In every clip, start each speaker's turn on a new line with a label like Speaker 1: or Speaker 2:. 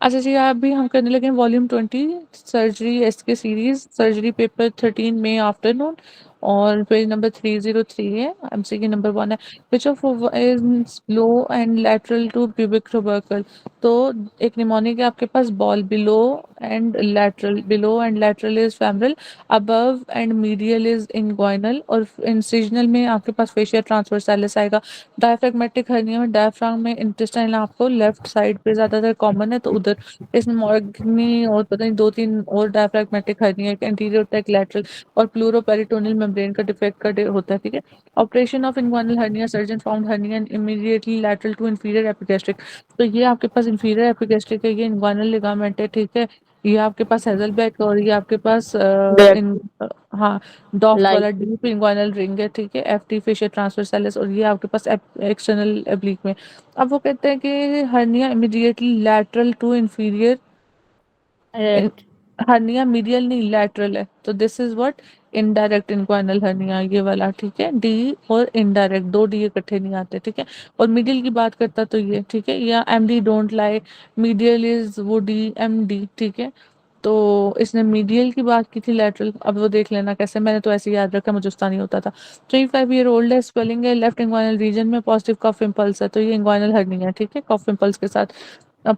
Speaker 1: अच्छा जी, आप भी हम करने लगे हैं वॉल्यूम 20 सर्जरी एस के सीरीज सर्जरी पेपर 13 में आफ्टरनून और पेज नंबर 303 है। एमसीक्यू नंबर 1 है, which of is low and lateral to pubic tubercle. तो एक निमोनिक है आपके पास, ball below and lateral is femoral, above and medial is inguinal, और इंसिजनल में आपके पास फेशियल ट्रांसवर्सालिस आएगा। डायफ्रैग्मेटिक हर्निया में डायफ्राम में इंटेस्टाइन आपको लेफ्ट साइड पे ज्यादातर कॉमन है, तो उधर इसमें मॉर्गनी और पता नहीं दो तीन और डायफ्रैग्मेटिक हर्निया, एक एंटीरियर होता है एक लैटरल, और प्लूरोपेरिटोनियल मेम्ब्रेन का डिफेक्ट होता है। ठीक है, operation of inguinal hernia, surgeon found hernia immediately lateral to inferior epigastric. तो ये आपके पास इंफीरियर एपिगैस्ट्रिक है, ये इन्ग्वाइनल लिगामेंट है। ठीक है, ये आपके पास हेजलबैक और ये आपके पास इन हाँ डॉफ्ट
Speaker 2: लाइट।
Speaker 1: वाला डीप इंग्वाइनल रिंग है। ठीक है, एफटी फेशियल ट्रांसवर्सालिस, और ये आपके पास एक्सटर्नल एब्लिक में। अब वो कहते हैं कि hernia immediately lateral to inferior,
Speaker 2: right.
Speaker 1: Hernia medial नहीं लैटरल है, तो this is what indirect inguinal hernia, ये वाला। ठीक है, डी और इनडायरेक्ट, दो डी इकट्ठे नहीं आते। ठीक है, और मीडियल की बात करता तो ये। ठीक है, या M D don't lie, medial is वो डी एम डी। ठीक है, तो इसने मीडियल की बात की थी, लेटरल अब वो देख लेना कैसे, मैंने तो ऐसे याद रखा, मुझे उस्ता नहीं होता था। 35 ईयर ओल्ड है, स्वेलिंग है लेफ्ट इंग्वाइनल रीजन में, पॉजिटिव कफ इम्पल्स है, तो ये इंग्वाइनल हर्निया है। ठीक है, कफ इम्पल्स के साथ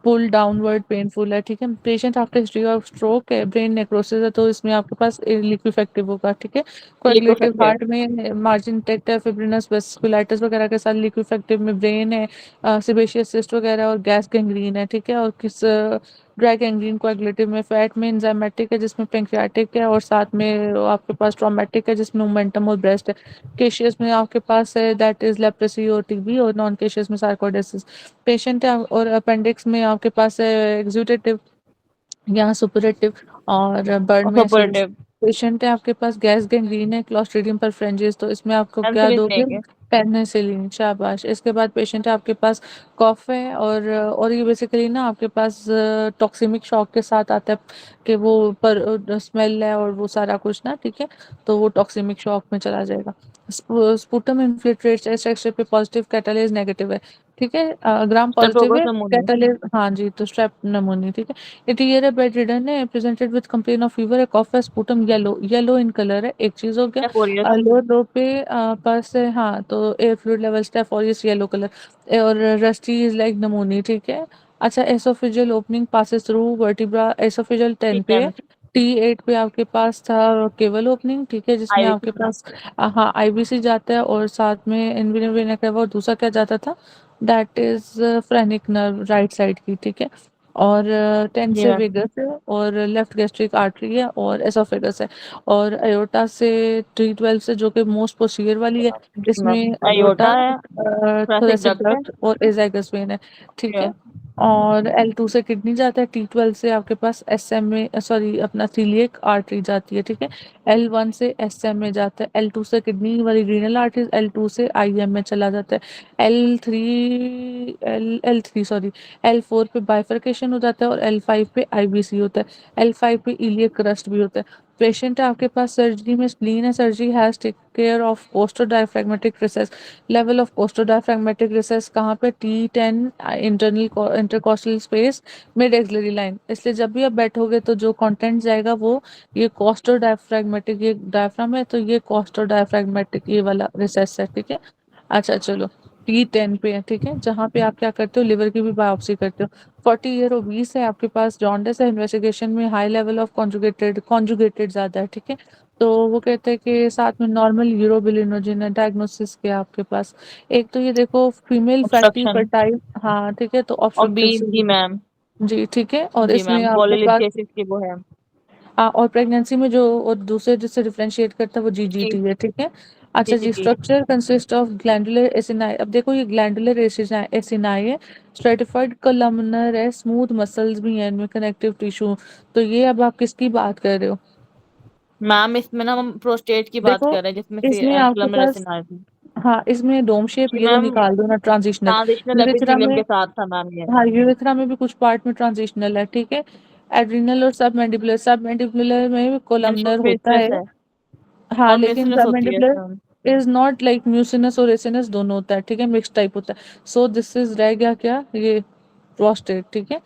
Speaker 1: पुल डाउनवर्ड पेनफुल है। ठीक है, patient after history of stroke है, ब्रेन नेक्रोसिस है, तो इसमें आपके पास लिक्विफेक्टिव होगा। ठीक है, कोएगुलेटिव
Speaker 2: लिकोफेक्टिव।
Speaker 1: हार्ट में मार्जिन टेक्ट है, फिब्रिनस वेस्कुलाइटिस वगैरह के साथ, लिक्विफेक्टिव में ब्रेन है, सिबेशियस सिस्ट वगैरह और गैस गैंग्रीन है। ठीक है, और किस ड्राई गैंग्रीन कोएगुलेटिव में, फैट में एंजाइमेटिक है जिसमें पेंक्रियाटिक है, और साथ में आपके पास ट्रॉमेटिक है जिसमें मोमेंटम और ब्रेस्ट है। केशियस में आपके पास है दैट इज लेप्रेसी और टीबी, और नॉन केशियस में सार्कोइडोसिस पेशेंट है, और अपेंडिक्स में आपके पास है एग्जूटेटिव या सुपरेटिव और बर्न में
Speaker 2: सुपरटिव।
Speaker 1: पेशेंट है आपके पास गैस गैंग्रीन है, क्लॉस्ट्रीडियम परफ्रेंजिस, तो इसमें आपको क्या
Speaker 2: एमसीलिस
Speaker 1: दोगे,
Speaker 2: लेंगे।
Speaker 1: पेनिसिलिन, शाबाश। इसके बाद पेशेंट है आपके पास कॉफ है, और ये बेसिकली ना आपके पास टॉक्सिमिक शॉक के साथ आता है कि वो पर स्मेल है और वो सारा कुछ ना। ठीक है, तो वो टॉक्सिमिक शॉक में चला जाएगा। स्पुटम इन्फिल्ट्रेट चेस्ट एक्सरे पे पॉजिटिव, कैटालिस नेगेटिव है। ठीक है, ग्राम पॉजिटिव
Speaker 2: स्ट्रेप्टोकोकस
Speaker 1: है,
Speaker 2: नमूनी।
Speaker 1: कैटालिस हाँ जी, तो स्ट्रेप नमूनी। ठीक है, इटियर है, बेड रिडन है, presented with complain of fever है, कॉफ है, sputum yellow yellow in colour है, एक चीज हो गया।
Speaker 2: स्टेफोरियस।
Speaker 1: लोअर रो पे पास है, हाँ, तो एयर फ्लूइड लेवल स्टेफोरियस येलो कलर, और रस्टी इज लाइक नमूनी। ठीक है, अच्छा, oesophageal opening passes through vertebra, oesophageal 10
Speaker 2: ठीक
Speaker 1: पे
Speaker 2: है।
Speaker 1: है। T8 पे आपके पास था केवल ओपनिंग। ठीक है, जिसमें
Speaker 2: आईवीसी
Speaker 1: आपके
Speaker 2: था।
Speaker 1: पास हाँ आईबीसी जाता है, और साथ में इनविन और दूसरा क्या जाता था, that is phrenic nerve right side की। ठीक है, और 10
Speaker 2: जी
Speaker 1: से
Speaker 2: मैम।
Speaker 1: वेगस है, और लेफ्ट गैस्ट्रिक आर्टरी है, और एसोफेगस है, और अयोटा से T12 से जो कि मोस्ट पोस्टीरियर वाली है,
Speaker 2: जी
Speaker 1: इसमें
Speaker 2: मैम,
Speaker 1: अयोटा,
Speaker 2: अयोटा है। थोरेसिक
Speaker 1: थोरेसिक
Speaker 2: डक्ट है।
Speaker 1: डक्ट और एजाइगस वेन है। ठीक
Speaker 2: Yeah.
Speaker 1: है, और L2 से किडनी जाता है, T12 से आपके पास SMA सॉरी अपना सीलिएक आर्टरी जाती है। ठीक है, L1 से SMA जाता है, L2 से किडनी वाली रीनल आर्टरी, L2 से IM में चला जाता है, L3 सॉरी L4 पे बाइफरकेशन हो जाता है, और L5 पे आईबीसी होता है, L5 पे इलियक क्रस्ट भी होता है। पेशेंट है आपके पास सर्जरी में, स्प्लीन है, surgery has take care of costo diaphragmatic recess, level of costo diaphragmatic recess कहाँ पे, T10 internal intercostal space mid axillary line, इसलिए जब भी आप बैठोगे तो जो कंटेंट जाएगा वो ये कोस्टो डायफ्रैग्मेटिक, ये डायफ्राम है तो ये कोस्टो डायफ्रैग्मेटिक ये वाला रिसेस है। ठीक है, अच्छा चलो, T10 पे है। ठीक है, जहाँ पे आप क्या करते हो, लिवर की भी बायोप्सी करते हो। 40 ईयर ओबीस है आपके पास, जॉन्डिस है, इन्वेस्टिगेशन में हाई लेवल ऑफ कॉन्जुगेटेड ज्यादा है। ठीक है, तो वो कहते हैं कि साथ में नॉर्मल यूरोबिलिनोजिन है, डायग्नोसिस के आपके पास। एक तो ये देखो फीमेल फैटी
Speaker 2: ऑब्स्ट्रक्शन।
Speaker 1: फर्टाइल, हाँ ठीक है, तो
Speaker 2: और
Speaker 1: ऑब्स्ट्रक्टिव
Speaker 2: बी जी मैम।
Speaker 1: जी। ठीक है, और
Speaker 2: जी
Speaker 1: इसमें
Speaker 2: मैम,
Speaker 1: आपके पास
Speaker 2: पॉलीलिप्सिस की वो है।
Speaker 1: और प्रेगनेंसी में जो और दूसरे जिससे डिफरेंशिएट करता है वो
Speaker 2: जी।
Speaker 1: जीजीटी है। ठीक है, अच्छा जी,
Speaker 2: GGT.
Speaker 1: Structure consist of glandular acini, अब देखो ये ग्लैंडुलर एसिनाई है, स्ट्रेटिफाइड कोलमनर है, स्मूथ मसल्स भी हैं इनमें, कनेक्टिव टिश्यू। तो ये अब आप किसकी बात कर रहे हो,
Speaker 2: मैम इसमें ना हम प्रोस्टेट की बात
Speaker 1: देखो
Speaker 2: कर रहे हैं जिसमें से
Speaker 1: इसमें आपके
Speaker 2: कलम
Speaker 1: पास,
Speaker 2: रेसिन आई थी।
Speaker 1: हाँ इसमें डोम शेप,
Speaker 2: जी
Speaker 1: ये तो
Speaker 2: मैम,
Speaker 1: निकाल दो ना, ट्रांजिशनल।
Speaker 2: ट्रांजिशनल
Speaker 1: यूरेथ्रा
Speaker 2: एपिथेलियम
Speaker 1: में,
Speaker 2: के साथ था मैम ये।
Speaker 1: हाँ यूरेथ्रा में भी कुछ पार्ट में ट्रांजिशनल है। ठीक है, एड्रिनल और सब मैंडिबुलर में भी कोलमनर होता
Speaker 2: म्यूसिनस
Speaker 1: है।
Speaker 2: है।
Speaker 1: हाँ,
Speaker 2: और
Speaker 1: लेकिन
Speaker 2: म्यूसिनस होती है
Speaker 1: सबमेंडिबुलर
Speaker 2: इसमें।
Speaker 1: इज नॉट लाइक म्यूसिनस और एसिनस, दोनों होता है। ठीक है, मिक्स टाइप होता है, सो दिस इज रह गया क्या, ये प्रोस्टेट। ठीक है,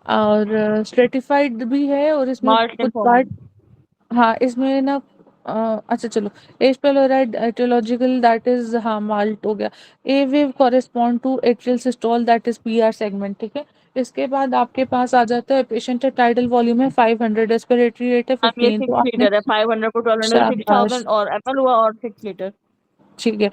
Speaker 1: और स्ट्रेटिफाइड भी है, और इसमें
Speaker 2: मार्च
Speaker 1: कुछ पार्ट,
Speaker 2: लिम्फोमा।
Speaker 1: हाँ इसमें ना अच्छा चलो, H pylori aetiological that is, हाँ माल्ट हो गया। A wave correspond to atrial systole that is PR segment, ठीक है। इसके बाद आपके पास आ जाता है पेशेंट है, टाइडल वॉल्यूम है 500, रेस्पिरेटरी रेट है
Speaker 2: मैम ये
Speaker 1: 15, तो
Speaker 2: 6
Speaker 1: आपने,
Speaker 2: लीटर है, 500 को 1200,
Speaker 1: शाबाश,
Speaker 2: 6000 और एमएल हुआ और 6 लीटर।
Speaker 1: ठीक है।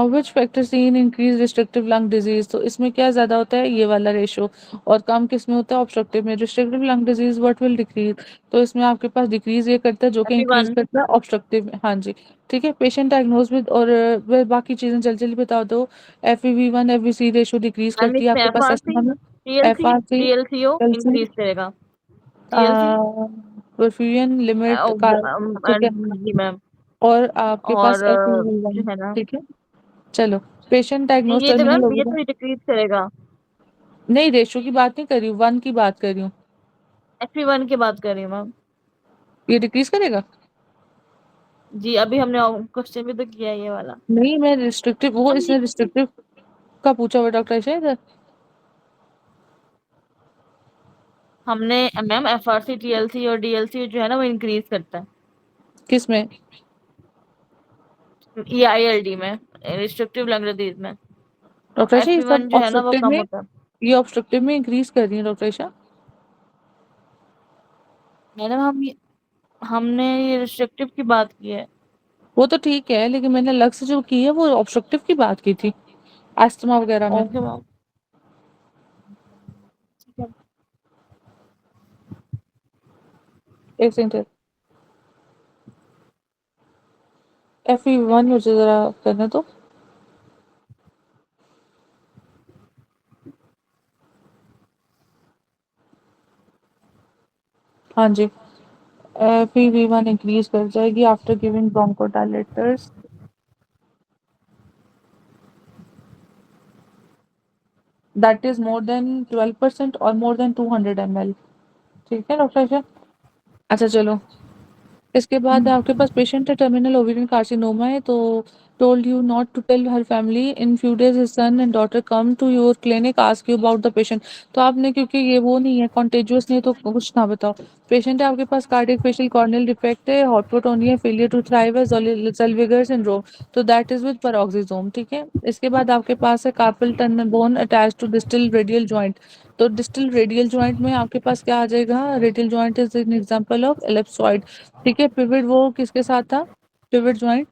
Speaker 1: Which factor seen increase restrictive lung disease, तो इसमें क्या ज्यादा होता है, ये वाला रेशो, और कम किस में होता है, ऑब्स्ट्रक्टिव में। Restrictive lung disease what will decrease, तो इसमें आपके पास डिक्रीज ये करता है, जो कि इंक्रीज
Speaker 2: FE1।
Speaker 1: करता है ऑब्स्ट्रक्टिव में, हाँ जी। ठीक है, पेशेंट डायग्नोज विद, और बाकी चीजें जल्दी जल्दी बता दो। FEV1 FVC ratio decrease
Speaker 2: ma'am
Speaker 1: करती है
Speaker 2: इसमें
Speaker 1: आपके पास,
Speaker 2: FRC,
Speaker 1: एस्मा में
Speaker 2: TLC,
Speaker 1: FRC,
Speaker 2: DLCO
Speaker 1: calcium,
Speaker 2: increase करेगा। TLC
Speaker 1: परफ्यूजन लिमिट का, ठीक है,
Speaker 2: जी मैम।
Speaker 1: और आपके पास
Speaker 2: और
Speaker 1: FEV1,
Speaker 2: जो है ना,
Speaker 1: ठीक है। चलो, पेशेंट
Speaker 2: नहीं
Speaker 1: डायग्नोज
Speaker 2: ये तो
Speaker 1: टर्मिनल
Speaker 2: मैम,
Speaker 1: हो
Speaker 2: ये
Speaker 1: गया।
Speaker 2: तो डिक्रीज करेगा।
Speaker 1: नहीं, रेशो की बात नहीं कर रही हूँ, 1 की बात कर रही हूँ।
Speaker 2: FE1 की बात कर रही हूँ मैम।
Speaker 1: ये डिक्रीज करेगा?
Speaker 2: जी अभी हमने क्वेश्चन भी तो किया है ये वाला।
Speaker 1: नहीं, मैं रिस्ट्रिक्टिव, वो
Speaker 2: मैम
Speaker 1: इसने रिस्ट्रिक्टिव का पूछा हुआ डॉक्टर शायद।
Speaker 2: हमने मैम FRC, TLC और DLC जो है ना वो इंक्रीज करता है
Speaker 1: किस में?
Speaker 2: ये ILD में, रिस्ट्रिक्टिव लंग डिजीज में। और
Speaker 1: डॉक्टर शाह ये सब
Speaker 2: FE1 जो है ना वो
Speaker 1: ऑब्स्ट्रक्टिव
Speaker 2: कम
Speaker 1: में,
Speaker 2: होता है।
Speaker 1: ये ऑब्स्ट्रक्टिव में इंक्रीज कर रही है डॉक्टर शाह।
Speaker 2: मैडम हमने ये रिस्ट्रिक्टिव की बात की है।
Speaker 1: वो तो ठीक है, लेकिन मैंने लक्ष्य जो की है वो ऑब्स्ट्रक्टिव की बात की थी, अस्थमा वगैरह में।
Speaker 2: ओके मैम, ठीक है।
Speaker 1: एक सेकंड, FE1 मुझे जरा करने तो, हाँ जी। FEV1 इंक्रीज कर जाएगी after giving bronchodilators, that is more than 12% और मोर देन 200 ml, ठीक है डॉक्टर शाह। अच्छा चलो, इसके बाद आपके पास पेशेंट है, टर्मिनल ओवेरियन कार्सिनोमा है, तो told you not to tell her family in few days his son and daughter come to your clinic ask you about the patient, तो आपने, क्योंकि ये वो नहीं है कॉन्टेजियस नहीं, तो कुछ ना बताओ। पेशेंट है आपके पास, कार्डियक फेशियल कॉर्नियल डिफेक्ट है, हाइपोटोनिया, फेलियर टू थ्राइव है, ज़ेल्विगर सिंड्रोम, तो दैट इज विद पैरोक्सिसोम, ठीक है। इसके बाद आपके पास है carpal tunnel bone attach to distal radial joint, तो डिस्टल रेडियल जॉइंट में आपके पास क्या आ जाएगा, radial joint is an example of ellipsoid, ठीक है। पिवट वो किसके साथ था, पिवट जॉइंट,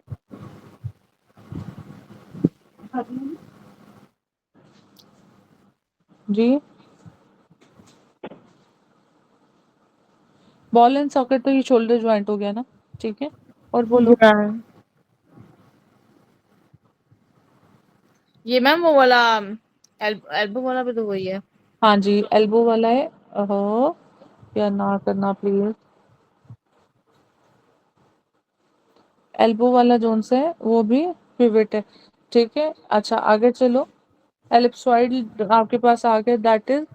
Speaker 1: जी। बॉल एंड सॉकेट तो ये शोल्डर जॉइंट हो गया ना, ठीक है। और
Speaker 2: जी
Speaker 1: बोलो।
Speaker 2: मैम, ये मैम वो वाला एल्बो वाला भी तो वही है।
Speaker 1: हाँ जी, एल्बो वाला है। ओहो, या ना करना प्लीज, एल्बो वाला जोन से है वो भी पिवट है, ठीक है। अच्छा आगे चलो, एलिप्सॉइड आपके पास आ गया, दैट इज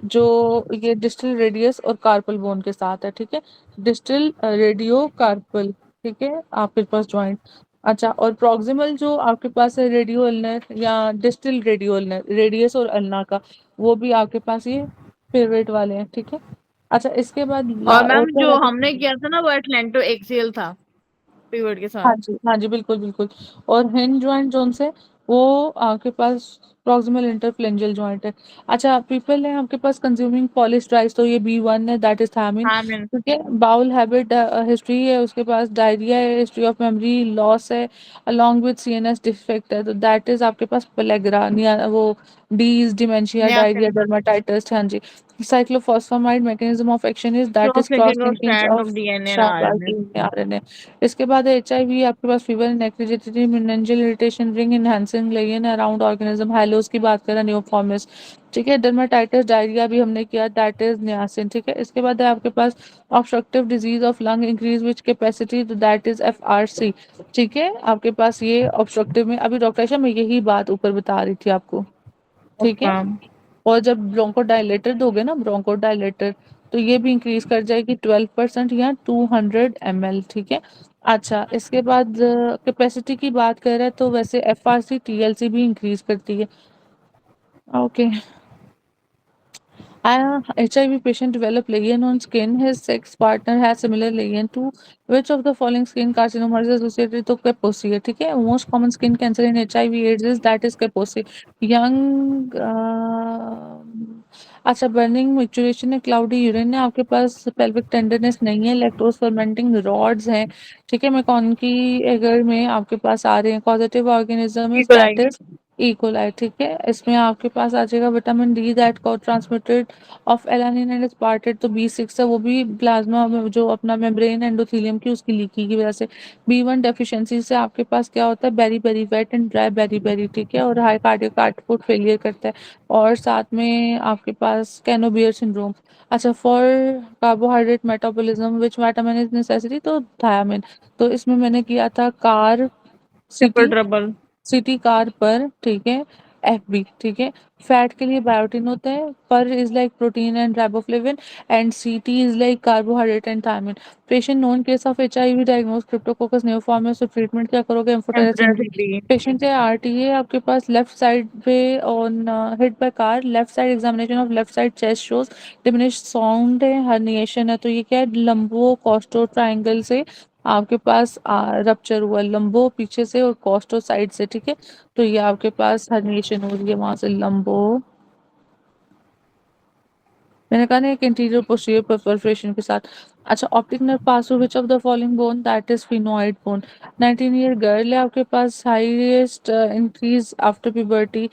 Speaker 1: जो ये डिस्टल रेडियस और कार्पल बोन के साथ है, ठीक है। डिस्टल रेडियो कार्पल, ठीक है, आपके पास जॉइंट। अच्छा, और प्रॉक्सिमल जो आपके पास है, रेडियो अल्नर या डिस्टल रेडियो अल्नर, रेडियस और अल्ना का, वो भी आपके पास ये पिवट वाले हैं, ठीक है। अच्छा, इसके बाद
Speaker 2: और
Speaker 1: और
Speaker 2: मैम
Speaker 1: क्या
Speaker 2: जो
Speaker 1: रहता
Speaker 2: हमने
Speaker 1: है?
Speaker 2: किया था ना वो एटलेंटो एक्सियल था पीरियड के साथ।
Speaker 1: हाँ जी, हाँ जी, बिल्कुल बिल्कुल। और हिंज जॉइंट जोन से, वो आपके पास प्रॉक्सिमल इंटरफ्लेंजियल जॉइंट है। अच्छा, पीपल है आपके पास कंज्यूमिंग पॉलीस्टराइज, तो ये B1 है, दैट इज थायमिन,
Speaker 2: हाँ मैम।
Speaker 1: ठीक है। बाउल हैबिट हिस्ट्री है उसके पास, डायरिया है, हिस्ट्री ऑफ मेमोरी लॉस है, अलोंग विद CNS डिफेक्ट है, तो दैट इज आपके पास पेलेग्रा, वो Ds dementia, diarrhoea,
Speaker 2: niacin,
Speaker 1: dermatitis, हाँ जी। Cyclophosphamide mechanism of action is that is cross
Speaker 2: single
Speaker 1: linking
Speaker 2: strand
Speaker 1: of
Speaker 2: of DNA and RNA।
Speaker 1: शाबाश RNA। इसके बाद HIV आपके पास, फीवर, नेक्रोजेटिटी, meningeal irritation, ring enhancing lesion around organism, हेलोस की बात करें, न्यूफॉर्मिस, ठीक है। डर्माटाइटिस, डायरिया भी हमने किया, दैट इज नियासिन, ठीक है। इसके बाद है आपके पास obstructive disease of lung increase which capacity, तो दैट इज FRC, ठीक है। आपके पास ये ऑब्स्ट्रक्टिव में, अभी डॉक्टर शाह मैं यही बात ऊपर बता रही थी आपको, ठीक
Speaker 2: ओके
Speaker 1: है।
Speaker 2: मैम।
Speaker 1: और जब ब्रोंकोडायलेटर दोगे ना, ब्रोंकोडायलेटर, तो ये भी इंक्रीज कर जाएगी 12% या 200 ml, ठीक है। अच्छा, इसके बाद कैपेसिटी की बात करें तो वैसे FRC TLC भी इंक्रीज करती है, okay. HIV patient develop lesion on skin. His sex partner has similar lesion to which of the following skin carcinoma is associated to Kaposi है ठीक है. Most common skin cancer in HIV AIDS is that is Kaposi. Young अच्छा burning maturation है cloudy urine है आपके पास pelvic tenderness नहीं है lactose fermenting rods हैं ठीक है मेकॉन की अगर में आपके पास आ रहे हैं positive organism is that
Speaker 2: E coli.
Speaker 1: Is E coli ठीक है इसमें आपके पास आ जाएगा विटामिन डी दैट को ट्रांसमिटेड ऑफ एलानिन एंड स्पार्टेड तो B6 है वो भी प्लाज्मा में जो अपना मेम्ब्रेन एंडोथेलियम की उसकी लीकी की वजह से B1 डेफिशिएंसी से आपके पास क्या होता है beriberi wet and dry beriberi ठीक है और हाई कार्डियक आउटपुट फेलियर करता है और साथ में आपके पास कैनोबियर सिंड्रोम अच्छा for carbohydrate metabolism which vitamin is necessary तो थायामिन तो इसमें मैंने किया था car
Speaker 2: triple
Speaker 1: city
Speaker 2: trouble.
Speaker 1: City car पर ठीक है एफबी ठीक है फैट के लिए बायोटिन होता है पर is like protein and riboflavin and सीटी is like carbohydrate and thiamine patient known case of HIV diagnose cryptococcus neoform है सो ट्रीटमेंट क्या करोगे एम्फोटेरेसिन
Speaker 2: एम्फोटेरेसिन बी।
Speaker 1: पेशेंट है आरटीए आपके पास लेफ्ट साइड पे on hit by car left side examination of left side chest shows diminish sound है herniation है तो ये क्या है लंबो कॉस्टो ट्रायंगल से आपके पास रप्चर हुआ लंबो पीछे से और कॉस्टो साइड से ठीक है तो ये आपके पास हर्निएशन हो रही है वहां से लंबो मैंने कहा ना एक इंटीरियर पोस्टीरियर परफोरेशन के साथ अच्छा optic nerve pass through which of the following bone that is sphenoid bone 19 year girl है आपके पास highest increase after puberty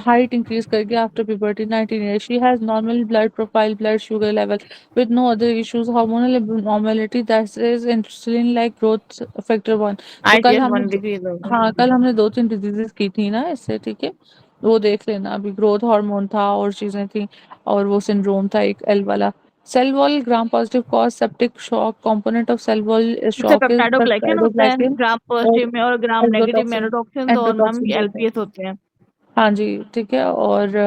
Speaker 1: height increase करके after puberty 19 year she has normal blood profile blood sugar level with no other issues hormonal abnormality that is insulin like growth factor 1 तो कल
Speaker 2: IGS
Speaker 1: हमने
Speaker 2: 1 disease होगी।
Speaker 1: हाँ कल हमने 2-3 diseases की थी ना इससे ठीक है वो देख लेना अभी ग्रोथ हार्मोन था और चीजें थी और वो सिंड्रोम था एक एल वाला cell wall gram positive cause septic shock component of cell wall
Speaker 2: उससे
Speaker 1: शॉक इज
Speaker 2: पेप्टाइडोग्लाइकन होता है
Speaker 1: पेप्टाइडोग्लाइसिन
Speaker 2: ग्राम
Speaker 1: और
Speaker 2: पॉजिटिव में, और ग्राम नेगेटिव में
Speaker 1: एंडोटॉक्सिन
Speaker 2: एंडोटॉक्सिन और मैम
Speaker 1: एंडोटॉक्सिन होते हैं
Speaker 2: एलपीएस होते हैं।
Speaker 1: हाँ जी ठीक है और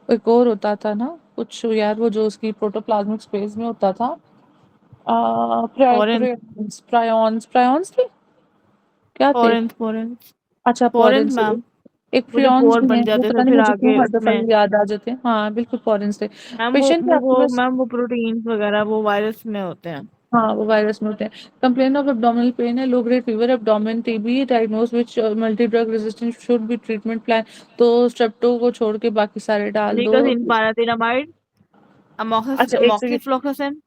Speaker 1: एक और होता था ना कुछ यार वो जो उसकी प्रोटोप्लाज्मिक स्पेस में होता था
Speaker 2: फॉरेन
Speaker 1: प्रायोन्स प्रायोन्स थे क्या थे
Speaker 2: फॉरेन फॉरेन
Speaker 1: अच्छा
Speaker 2: फॉरेन
Speaker 1: पॉरेंस
Speaker 2: मैम।
Speaker 1: एक
Speaker 2: वो जो
Speaker 1: फ्रियॉन्स
Speaker 2: पोर
Speaker 1: भी
Speaker 2: बन
Speaker 1: हैं वो
Speaker 2: जाते
Speaker 1: पता
Speaker 2: थे
Speaker 1: नहीं
Speaker 2: फिर
Speaker 1: मुझे क्यों
Speaker 2: आगे
Speaker 1: हर दफा
Speaker 2: उसमें।
Speaker 1: ये याद आ जाते हैं हाँ बिल्कुल फॉरेंस थे
Speaker 2: मैम
Speaker 1: पेशेंट है आपके पास
Speaker 2: वो प्रोटीन्स वगैरह वो वायरस में होते हैं।
Speaker 1: हाँ वो वायरस में होते हैं कंप्लेन ऑफ एब्डोमिनल पेन है low grade fever abdomen TB diagnose which multi drug resistance should be treatment plan तो स्ट्रेप्टो को छोड़ के बाकी सारे डाल दो
Speaker 2: निकोसिन पाराथीनामाइड
Speaker 1: अच्छा एक सेकंड
Speaker 2: अमोक्सिफ्लोक्सासिन।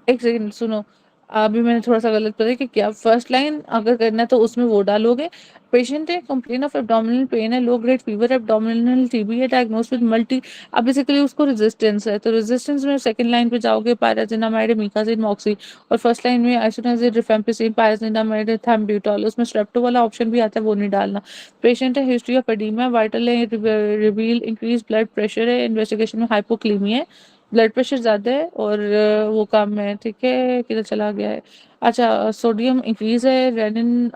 Speaker 1: एक सेकंड सुनो अभी मैंने थोड़ा सा गलत पता है कि क्या फर्स्ट लाइन अगर करना है तो उसमें वो डालोगे पेशेंट है कंप्लेन ऑफ एब्डोमिनल पेन है low grade fever abdominal TB है डायग्नोस विद मल्टी अब बेसिकली उसको रेजिस्टेंस है तो रेजिस्टेंस में सेकंड लाइन पे जाओगे पायराजिनामाइड मीकाजिन मॉक्सी और फर्स्ट लाइन में आइसोनाइजिड रिफेम्पिसिन पायराजिनामाइड थैम्ब्यूटॉल उसमें स्ट्रेप्टो वाला ऑप्शन भी आता है वो नहीं डालना पेशेंट है हिस्ट्री ऑफ एडीमा वाइटल है रिवील इंक्रीज ब्लड प्रेशर है इन्वेस्टिगेशन में हाइपोक्लीमिया है ब्लड प्रेशर ज़्यादा है और वो कम है ठीक है किधर चला गया है अच्छा सोडियम इंक्रीज है renin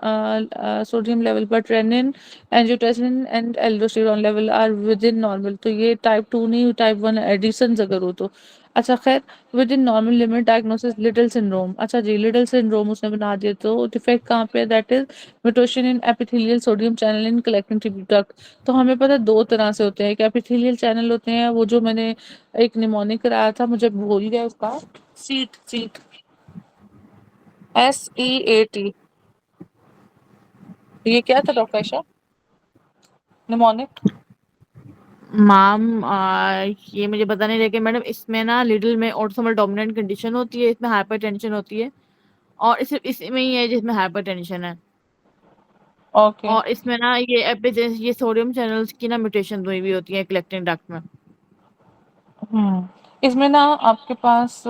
Speaker 1: sodium level but renin angiotensin and aldosterone level are within normal तो ये टाइप 2 नहीं टाइप 1 एडिशन अगर हो तो अच्छा खैर with in normal limit diagnosis little syndrome अच्छा जी लिटिल सिंड्रोम उसने बना दिया तो डिफेक्ट कहाँ पे that is mutation in epithelial sodium channel in collecting tube तो हमें पता है दो तरह से होते हैं एक एपिथेलियल चैनल होते हैं वो जो मैंने एक निमोनिक कराया था मुझे भूल गया उसका सीट सीट SEAT ये क्या था डॉक्टर आयशा निमोनिक
Speaker 2: मैम ये मुझे पता नहीं, लेकिन मैडम इसमें ना लिटिल में ऑटोसोमल डोमिनेंट कंडीशन होती है, इसमें हाइपरटेंशन होती है, और सिर्फ इसमें ही है जिसमें हाइपरटेंशन है।
Speaker 1: ओके
Speaker 2: और इसमें ना ये एपिजेंस ये सोडियम चैनल्स की ना म्यूटेशन हुई भी होती है कलेक्टिंग डक्ट में।
Speaker 1: इसमें ना आपके पास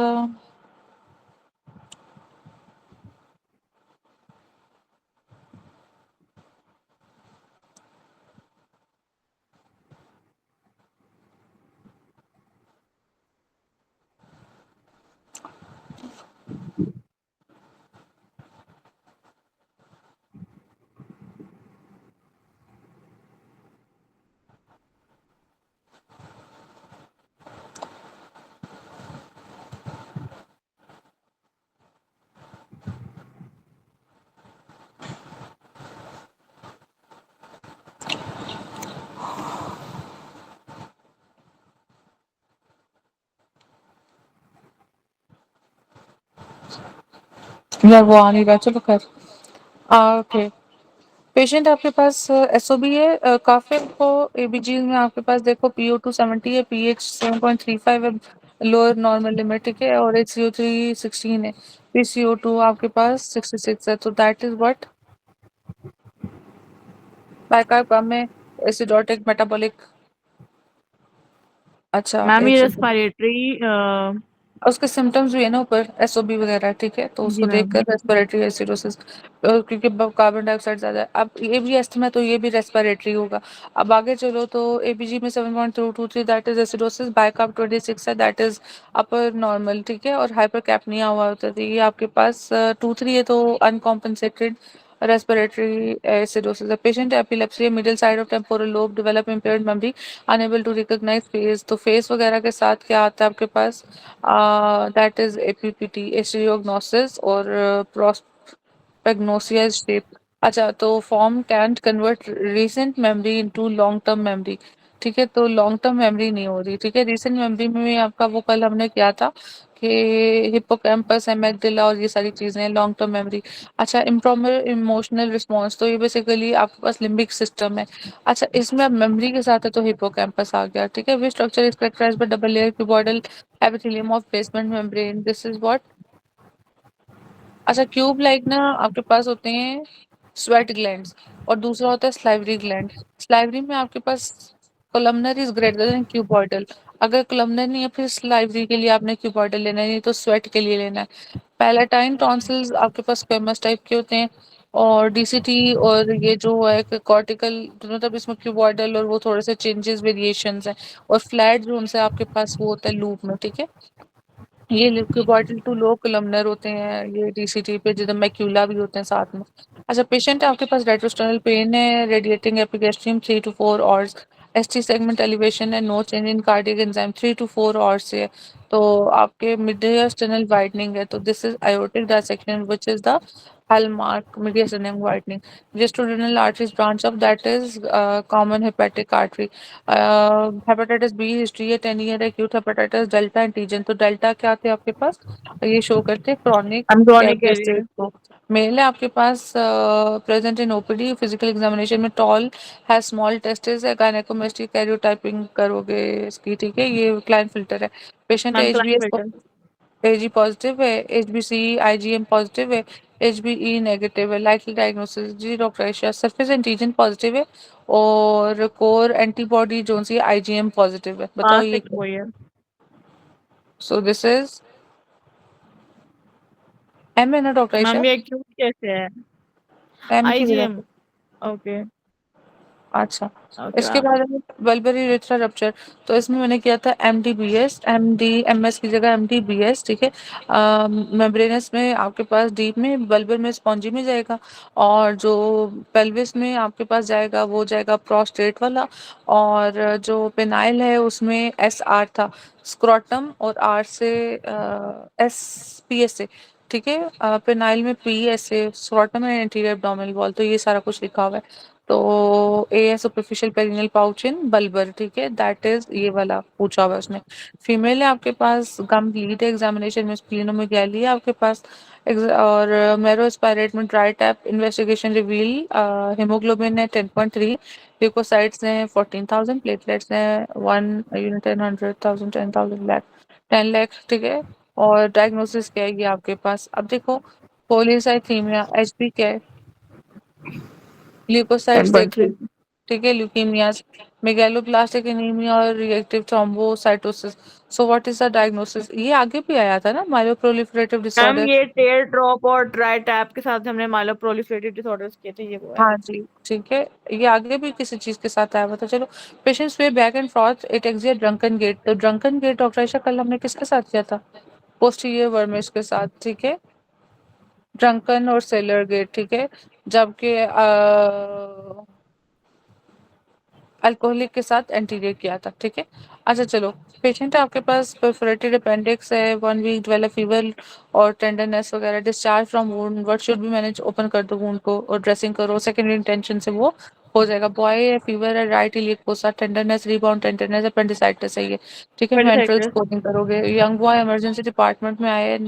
Speaker 1: यार वो आ नहीं रहा, चलो खैर। ओके। पेशेंट आपके पास एसओबी है, काफी को एबीजी में आपके पास देखो PO2 70 है, पीएच 7.35 है, लोअर नॉर्मल लिमिट, ठीक है, और HCO3 16 है, PCO2 आपके पास 66 है, तो दैट इज व्हाट बाइकार्ब कम है, एसिडोटिक मेटाबॉलिक। अच्छा
Speaker 2: मैम ये
Speaker 1: एक सेकंड।
Speaker 2: रेस्पिरेटरी
Speaker 1: उसके सिम्टम्स भी है ना ऊपर, एसओबी वगैरह, ठीक है, तो
Speaker 2: जी
Speaker 1: उसको
Speaker 2: मैम।
Speaker 1: देखकर रेस्पिरेटरी एसिडोसिस, क्योंकि कार्बन डाइऑक्साइड ज्यादा है। अब ये भी अस्थमा, तो ये भी रेस्पिरेटरी होगा। अब आगे चलो तो एबीजी में 7.223 दैट इज एसिडोसिस, बाइकार्ब 26 है दैट इज अपर नॉर्मल, ठीक है, और हाइपर कैपनिया हुआ होता है, तो ये आपके पास 2-3 है, तो अनकॉम्पनसेटेड respiratory acidosis. The patient epilepsy, middle side of temporal lobe, develop impaired memory, unable to recognize face. तो face वगैरह के साथ क्या आता है आपके पास? That is APPT, Asteriognosis और Prosopagnosia shape. अच्छा, तो form can't convert recent memory into long term memory, ठीक है, तो लॉन्ग टर्म मेमोरी नहीं हो रही, ठीक है। रीसेंट मेमोरी में आपका वो कल हमने किया था कि हिप्पोकैम्पस, एमेगडाला और ये सारी चीजें लॉन्ग टर्म मेमोरी। अच्छा, इम्प्रॉपर इमोशनल रिस्पॉन्स, तो ये बेसिकली आपके पास लिम्बिक सिस्टम है। अच्छा, इसमें अब मेमोरी के साथ है तो हिप्पोकैम्पस आ गया, ठीक है। Which structure is characterized by double layer cuboidal epithelium of basement membrane, this is what. अच्छा, क्यूब लाइक ना आपके पास होते हैं स्वेट ग्लैंड्स, और दूसरा होता है स्लाइवरी ग्लैंड। स्लाइवरी में आपके पास columnar is greater than cuboidal. अगर कोलमनर नहीं है फिर स्लाइवरी के लिए आपने क्यूबॉइडल लेना है, नहीं तो स्वेट के लिए लेना है। पैलेटाइन टॉन्सिल्स आपके पास स्क्वेमस टाइप के होते हैं, और डीसीटी और ये जो है कॉर्टिकल दोनों, तब इसमें क्यूबॉइडल और वो थोड़े से चेंजेस वेरिएशंस हैं, और फ्लैट जोन से आपके पास वो होता है लूप में, ठीक है। ये क्यूबॉइडल टू लो कोलमनर होते हैं, ये डीसीटी पे जिधर मैक्यूला भी होते हैं साथ में। अच्छा, पेशेंट है आपके पास रेट्रोस्टर्नल पेन है, radiating epigastrium 3 to 4 hours, ST segment elevation है, no change in cardiac enzyme 3 to 4 hours से है, तो आपके मिडियल स्टर्नल वाइडनिंग है, तो this is aortic dissection which is the hallmark medial sternum widening. Gastrodrenal arteries branch of that is common hepatic artery. Hepatitis B history है 10 year, acute hepatitis delta antigen, तो delta क्या थे आपके पास? ये show करते हैं क्रॉनिक
Speaker 2: हम chronic
Speaker 1: carrier
Speaker 2: carrier.
Speaker 1: State को। मेल है आपके पास, present in OPD, physical examination में टॉल है, स्मॉल टेस्टिस है, गायनेकोमेस्टिक कैरियोटाइपिंग करोगे इसकी, ठीक है, ये क्लाइन फिल्टर है। पेशेंट है
Speaker 2: मैम क्लाइन
Speaker 1: एचबीएस,
Speaker 2: बेटर।
Speaker 1: एजी पॉजिटिव है, एचबीसी आईजीएम पॉजिटिव है, एचबीई नेगेटिव है, लाइकली डायग्नोसिस जी doctor Ayesha, surface antigen positive है, और कोर एंटीबॉडी जो सी आईजीएम पॉजिटिव है, बताओ
Speaker 2: पास
Speaker 1: ये
Speaker 2: एक
Speaker 1: क्या?
Speaker 2: वो है।
Speaker 1: सो दिस इज एम है ना डॉक्टर आयशा?
Speaker 2: मैम ये क्यूट कैसे है?
Speaker 1: एम की वजह
Speaker 2: आईजीएम।
Speaker 1: से।
Speaker 2: ओके।
Speaker 1: अच्छा,
Speaker 2: ओके
Speaker 1: इसके
Speaker 2: मैम।
Speaker 1: बारे में बल्बरी यूरेथ्रा रप्चर, तो इसमें मैंने किया था एमडीबीएस, एमडीएमएस की जगह एमडीबीएस, ठीक है। मेम्ब्रेनस में आपके पास डीप में, बल्बर में स्पॉन्जी में जाएगा, और जो पेल्विस में आपके पास जाएगा वो जाएगा प्रोस्टेट वाला, और जो पेनाइल है उसमें एस आर था, स्क्रोटम, और आर से एस पी एस से, ठीक है। पेनाइल में P S A, scrotum and anterior abdominal wall, तो ये सारा कुछ लिखा हुआ है। तो ए है superficial perennial pouch in bulbar, ठीक है, दैट इज ये वाला पूछा हुआ है उसने। फीमेल है आपके पास, कंप्लीट एग्जामिनेशन में स्प्लीनोमेगाली है आपके पास, और मेरो स्पायरेट में dry tap, investigation reveal haemoglobin है 10.3, ल्यूकोसाइट्स हैं 14,000, प्लेटलेट्स हैं 1 यूनिट 100,000 10,000 लाख 10 लाख, ठीक है। और डायग्नोसिस क्या है ये आपके पास, अब देखो पोलीसाइथीमिया एचपी क्या है, ल्यूकोसाइट्स
Speaker 2: टेन पॉइंट
Speaker 1: देखो,
Speaker 2: थ्री
Speaker 1: ठीक है, ल्यूकीमियाज, मेगालोब्लास्टिक एनीमिया और reactive thrombocytosis. So what is the diagnosis, ये आगे भी आया था ना, माइलोप्रोलिफरेटिव
Speaker 2: मैम
Speaker 1: डिसऑर्डर।
Speaker 2: ये टेयर ड्रॉप और ड्राई टैप के साथ हमने माइलोप्रोलिफरेटिव डिसऑर्डर्स किए थे, ये वो है।
Speaker 1: हाँ जी, ठीक है, ये आगे भी किसी चीज के साथ आया हुआ था, चलो। Patients way back and forth it exit drunken gait, तो ड्रंकन गेट डॉक्टर आयशा कल हमने किसके साथ किया था? पोस्टीरियर वर्मिस के साथ, ठीक है, ड्रंकन और सेलर गेट, ठीक है, जबकि अल्कोहलिक के साथ एंटीरियर किया था, ठीक है। अच्छा चलो, पेशेंट है आपके पास, परफोरेटेड अपेंडिक्स है, 1 वीक डेवलप फीवर और टेंडरनेस वगैरह, discharge from wound, what should be manage, open कर दो वुंड को और ड्रेसिंग करो, सेकेंडरी इंटेंशन से वो हो जाएगा। बॉय है, फीवर है, right iliac fossa, tenderness, rebound tenderness, appendicitis है ये। ठीक है, वेंट्रल
Speaker 2: Appendicitis.
Speaker 1: स्कोरिंग करोगे। यंग बॉय इमरजेंसी डिपार्टमेंट में आए,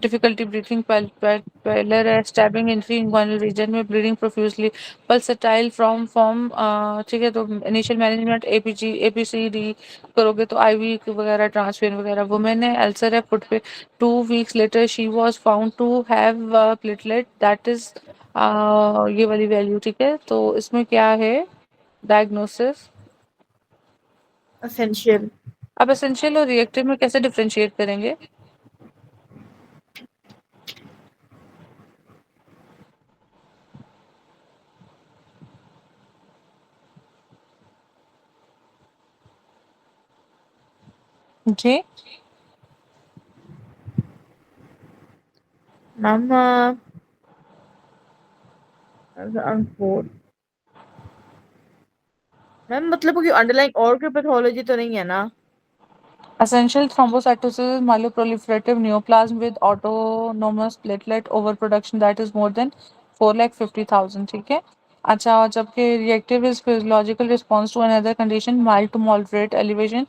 Speaker 1: डिफिकल्टी ब्रीथिंग, पेलर है, स्टैबिंग इंजरी इंग्वानल रीजन में, bleeding profusely, pulsatile from form. ठीक है, तो इनिशियल मैनेजमेंट एपीजी एपीसीडी करोगे, तो आईवी वगैरह ट्रांसफर वगैरह। वुमेन है, अल्सर है फुट पे, 2 weeks later she was found to have platelet that is ये वाली वैल्यू। ठीक है, तो इसमें क्या है डायग्नोसिस।
Speaker 2: Essential.
Speaker 1: अब एसेंशियल और रिएक्टिव में कैसे डिफरेंशिएट करेंगे? जी,
Speaker 2: Ma'am, unfold. मैम मतलब कोई अंडरलाइंग और कोई पैथोलॉजी तो नहीं है ना?
Speaker 1: essential thrombocytosis is myeloproliferative neoplasm with autonomous platelet overproduction that is more than 4,50,000। ठीक है, अच्छा, और जबकि reactive is physiological response to another condition mild to moderate elevation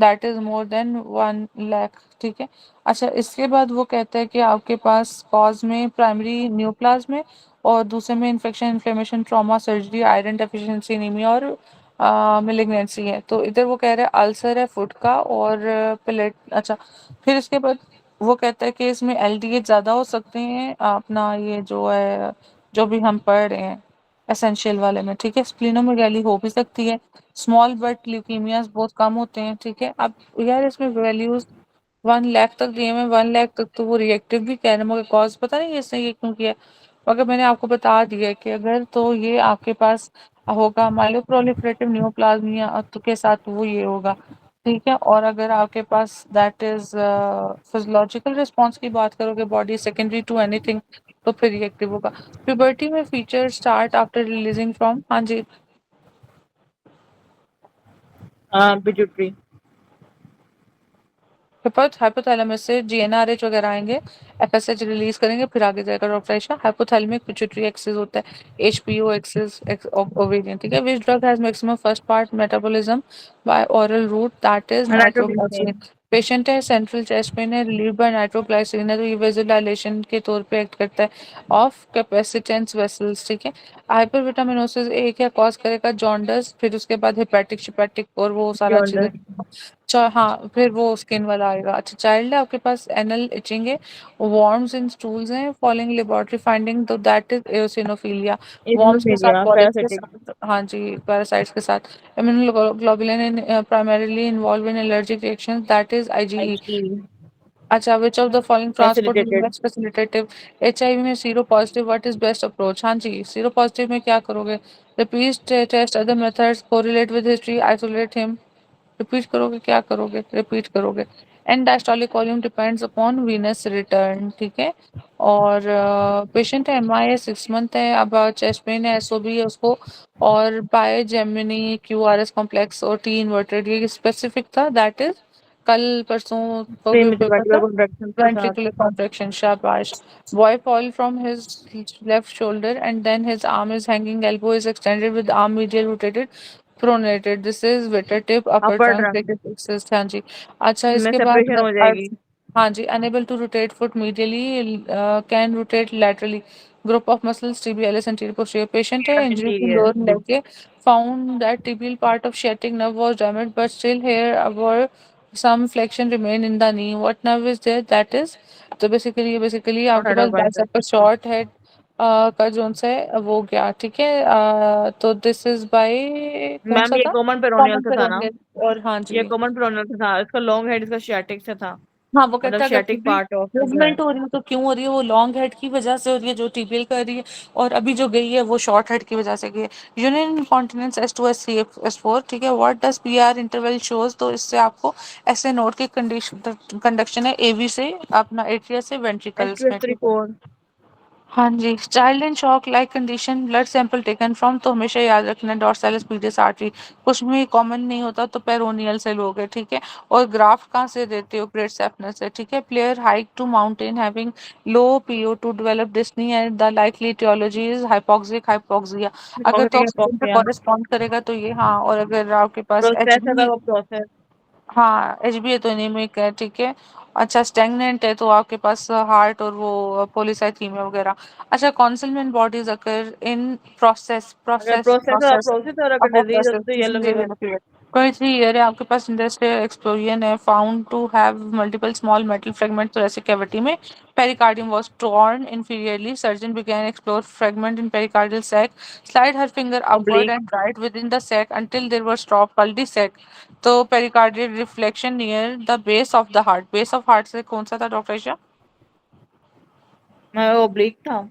Speaker 1: that is more than 1 lakh। ठीक है, अच्छा, इसके बाद वो कहता है कि आपके पास कॉज में प्राइमरी न्यूप्लाज्म है, और दूसरे में infection, inflammation, trauma, surgery, iron deficiency, anaemia और मिलिग्नेंसी है। तो इधर वो कह रहा है अल्सर है फुट का और प्लेट। अच्छा, फिर इसके बाद वो कहता है कि इसमें एलडीएच ज़्यादा हो सकते हैं, अपना ये जो है जो भी हम पढ़ रहे हैं एसेंशियल वाले में। ठीक है, स्प्लिनोमेगाली हो भी सकती है, स्मॉल बट ल्यूकीमियाज बहुत कम होते हैं। ठीक है, अब यार इसमें वैल्यूज 1 लाख तक दिए में, 1 लाख तक तो वो रिएक्टिव भी कह रहे हैं, मगर कॉज पता नहीं इसने ये क्यों किया। अगर मैंने आपको बता दिया है कि अगर तो ये आपके पास होगा माइलोप्रोलिफरेटिव न्यूप्लाज्मिया तो के साथ वो ये होगा। ठीक है, और अगर आपके पास दैट इज फिजियोलॉजिकल रिस्पॉन्स की बात करोगे, बॉडी सेकेंडरी टू एनीथिंग, तो फिर रिएक्टिव होगा। प्यूबर्टी में feature start after releasing from, हाँ जी,
Speaker 2: पिट्यूटरी।
Speaker 1: हाइपोथैलेमस से जीएनआरएच वगैरह आएंगे, एफएसएच रिलीज करेंगे, फिर आगे जाएगा doctor Ayesha. Hypothalamic pituitary axis होता है, एचपीओ एक्सिस ओवेरियन। ठीक है, which drug has maximum first part metabolism by oral route that is nitroglycerin.
Speaker 2: Nitroglycerin.
Speaker 1: Patient है, सेंट्रल चेस्ट पेन है, रिलीव बाय नाइट्रोग्लिसरीन है, तो ये वेजोडाइलेशन के तौर पे एक्ट करता है ऑफ कैपेसिटेंस वेसल्स। ठीक है, हाइपरविटामिनोसिस एक है, कॉज करेगा जॉन्डस, फिर उसके बाद हेपेटिक शिपेटिक और वो सारा चीजें।
Speaker 2: जॉन्डस।
Speaker 1: हाँ, फिर वो स्किन वाला आएगा। अच्छा, चाइल्ड है आपके पास, एनल इचिंग है, वॉर्म्स इन स्टूल्स हैं, फॉलोइंग लेबोरेटरी फाइंडिंग, तो दैट इज एओसिनोफिलिया। वॉर्म्स के साथ,
Speaker 2: इजोफिलिया,
Speaker 1: पॉलिप्स के
Speaker 2: पैरासिटिक।
Speaker 1: साथ, हाँ जी, पैरासाइट्स के साथ। Immunoglobulin in primarily involve in allergic reactions that is IgE.
Speaker 2: Ig.
Speaker 1: अच्छा, which of the following transport
Speaker 2: facilitated.
Speaker 1: Facilitative. HIV में sero positive, what is best approach? हाँ जी, सीरो पॉजिटिव में क्या करोगे? Repeat test other methods, correlate with history, isolate him. Repeat करोगे, क्या करोगे? रिपीट करोगे। End diastolic volume depends upon venous return. ठीक है, और पेशेंट है, एम आई है, 6 मंथ है, अब चेस्ट पेन है, एसओबी है उसको, और bigeminy Q R S complex और टी इन्वर्टेड, ये स्पेसिफिक था, दैट इज कल परसों
Speaker 2: प्रीमेच्योर
Speaker 1: पेपर था।
Speaker 2: कॉन्ट्रैक्शन के साथ।
Speaker 1: ventricular contraction, shabash. Boy fall from his left shoulder and then his arm is hanging, elbow is extended with arm medial rotated, pronated. This is veter tip, upper
Speaker 2: upper
Speaker 1: trunk
Speaker 2: trunk
Speaker 1: exist। हाँ जी, अच्छा,
Speaker 2: में
Speaker 1: इसके बाद
Speaker 2: separation हो जाएगी।
Speaker 1: हाँ जी, unable to rotate foot medially, can rotate laterally. Group of muscles tibialis and anterior posterior. Patient है, injury to
Speaker 2: interior.
Speaker 1: lower leg है, found that tibial part of sciatic nerve was damaged, but still here were some flexion remain in the knee. What nerve is there? That is, तो basically आपके
Speaker 2: rotator
Speaker 1: पास
Speaker 2: bicep.
Speaker 1: Bicep का short head का zone सा है वो गया। ठीक है, तो दिस इज बाय कौन
Speaker 2: मैम
Speaker 1: सा
Speaker 2: ये
Speaker 1: था?
Speaker 2: कॉमन पेरोनियल
Speaker 1: कॉमन
Speaker 2: से था ना?
Speaker 1: पेरोनियल। और हाँ
Speaker 2: ये
Speaker 1: जी,
Speaker 2: कॉमन पेरोनियल से था, इसका लॉन्ग हेड इसका शियाटिक से था।
Speaker 1: हाँ, वो
Speaker 2: मतलब
Speaker 1: कहता है अगर
Speaker 2: शियाटिक
Speaker 1: टिबियल
Speaker 2: पार्ट ऑफ जो है।
Speaker 1: मूवमेंट हो रही है तो क्यों हो रही है? वो लॉन्ग हेड की वजह से हो रही है जो टिबियल कर रही है, और अभी जो गई है वो शॉर्ट हेड की वजह से गई है। Urine incontinence S2 S3 S4। ठीक है, what does PR interval shows, तो इससे आपको ऐसे नोट की कंडीशन कंडक्शन है एवी से अपना एट्रिया से
Speaker 2: एस
Speaker 1: वेंट्रिकल्स
Speaker 2: टू एस
Speaker 1: में।
Speaker 2: थ्री
Speaker 1: ठीक है,
Speaker 2: फोर
Speaker 1: हाँ जी, child in shock like condition, blood sample taken from, तो हमेशा याद रखना डॉर्सैलिस पीडियस आर्टरी, कुछ भी कॉमन नहीं होता तो पेरोनियल से लोगे, ठीक है। और ग्राफ्ट कहाँ से देते हो? ग्रेट सेफनेस से, ठीक है। Player hike to mountain having low PO two develop dyspnoea and the likely etiology is hypoxic hypoxia. अगर तो
Speaker 2: ऑक्सीजन का
Speaker 1: ऑक्सीजन पे
Speaker 2: प्रोसेस,
Speaker 1: कॉरेस्पॉन्ड करेगा तो ये, हाँ। और अगर आपके पास एच
Speaker 2: प्रोसेस है
Speaker 1: बी,
Speaker 2: वो प्रोसेस।
Speaker 1: हाँ एच बी है तो एनीमिक है, ठीक है। अच्छा, स्टैग्नेंट है तो आपके पास हार्ट और वो पॉलीसाइथीमिया वगैरह। अच्छा, कॉन्सलमेंट बॉडीज अकर इन प्रोसेस
Speaker 2: अगर
Speaker 1: प्रोसेस
Speaker 2: प्रोसेस और
Speaker 1: प्रोसेस
Speaker 2: प्रोसेस और अगर
Speaker 1: अब
Speaker 2: डिजीज
Speaker 1: प्रोसेस
Speaker 2: होती तो येलो फीवर।
Speaker 1: कोई 3 ईयर है आपके पास, इंडस्ट्रियल एक्सप्लोजन है, found to have multiple small metal fragment thoracic cavity में, pericardium was torn inferiorly, surgeon began explore fragment in pericardial sac, slide her finger upward
Speaker 2: oblique.
Speaker 1: and right within the sac until there was drop cul-de-sac। तो pericardial reflection near the base of the heart, base of heart से कौन सा था doctor Isha?
Speaker 2: Oblique था।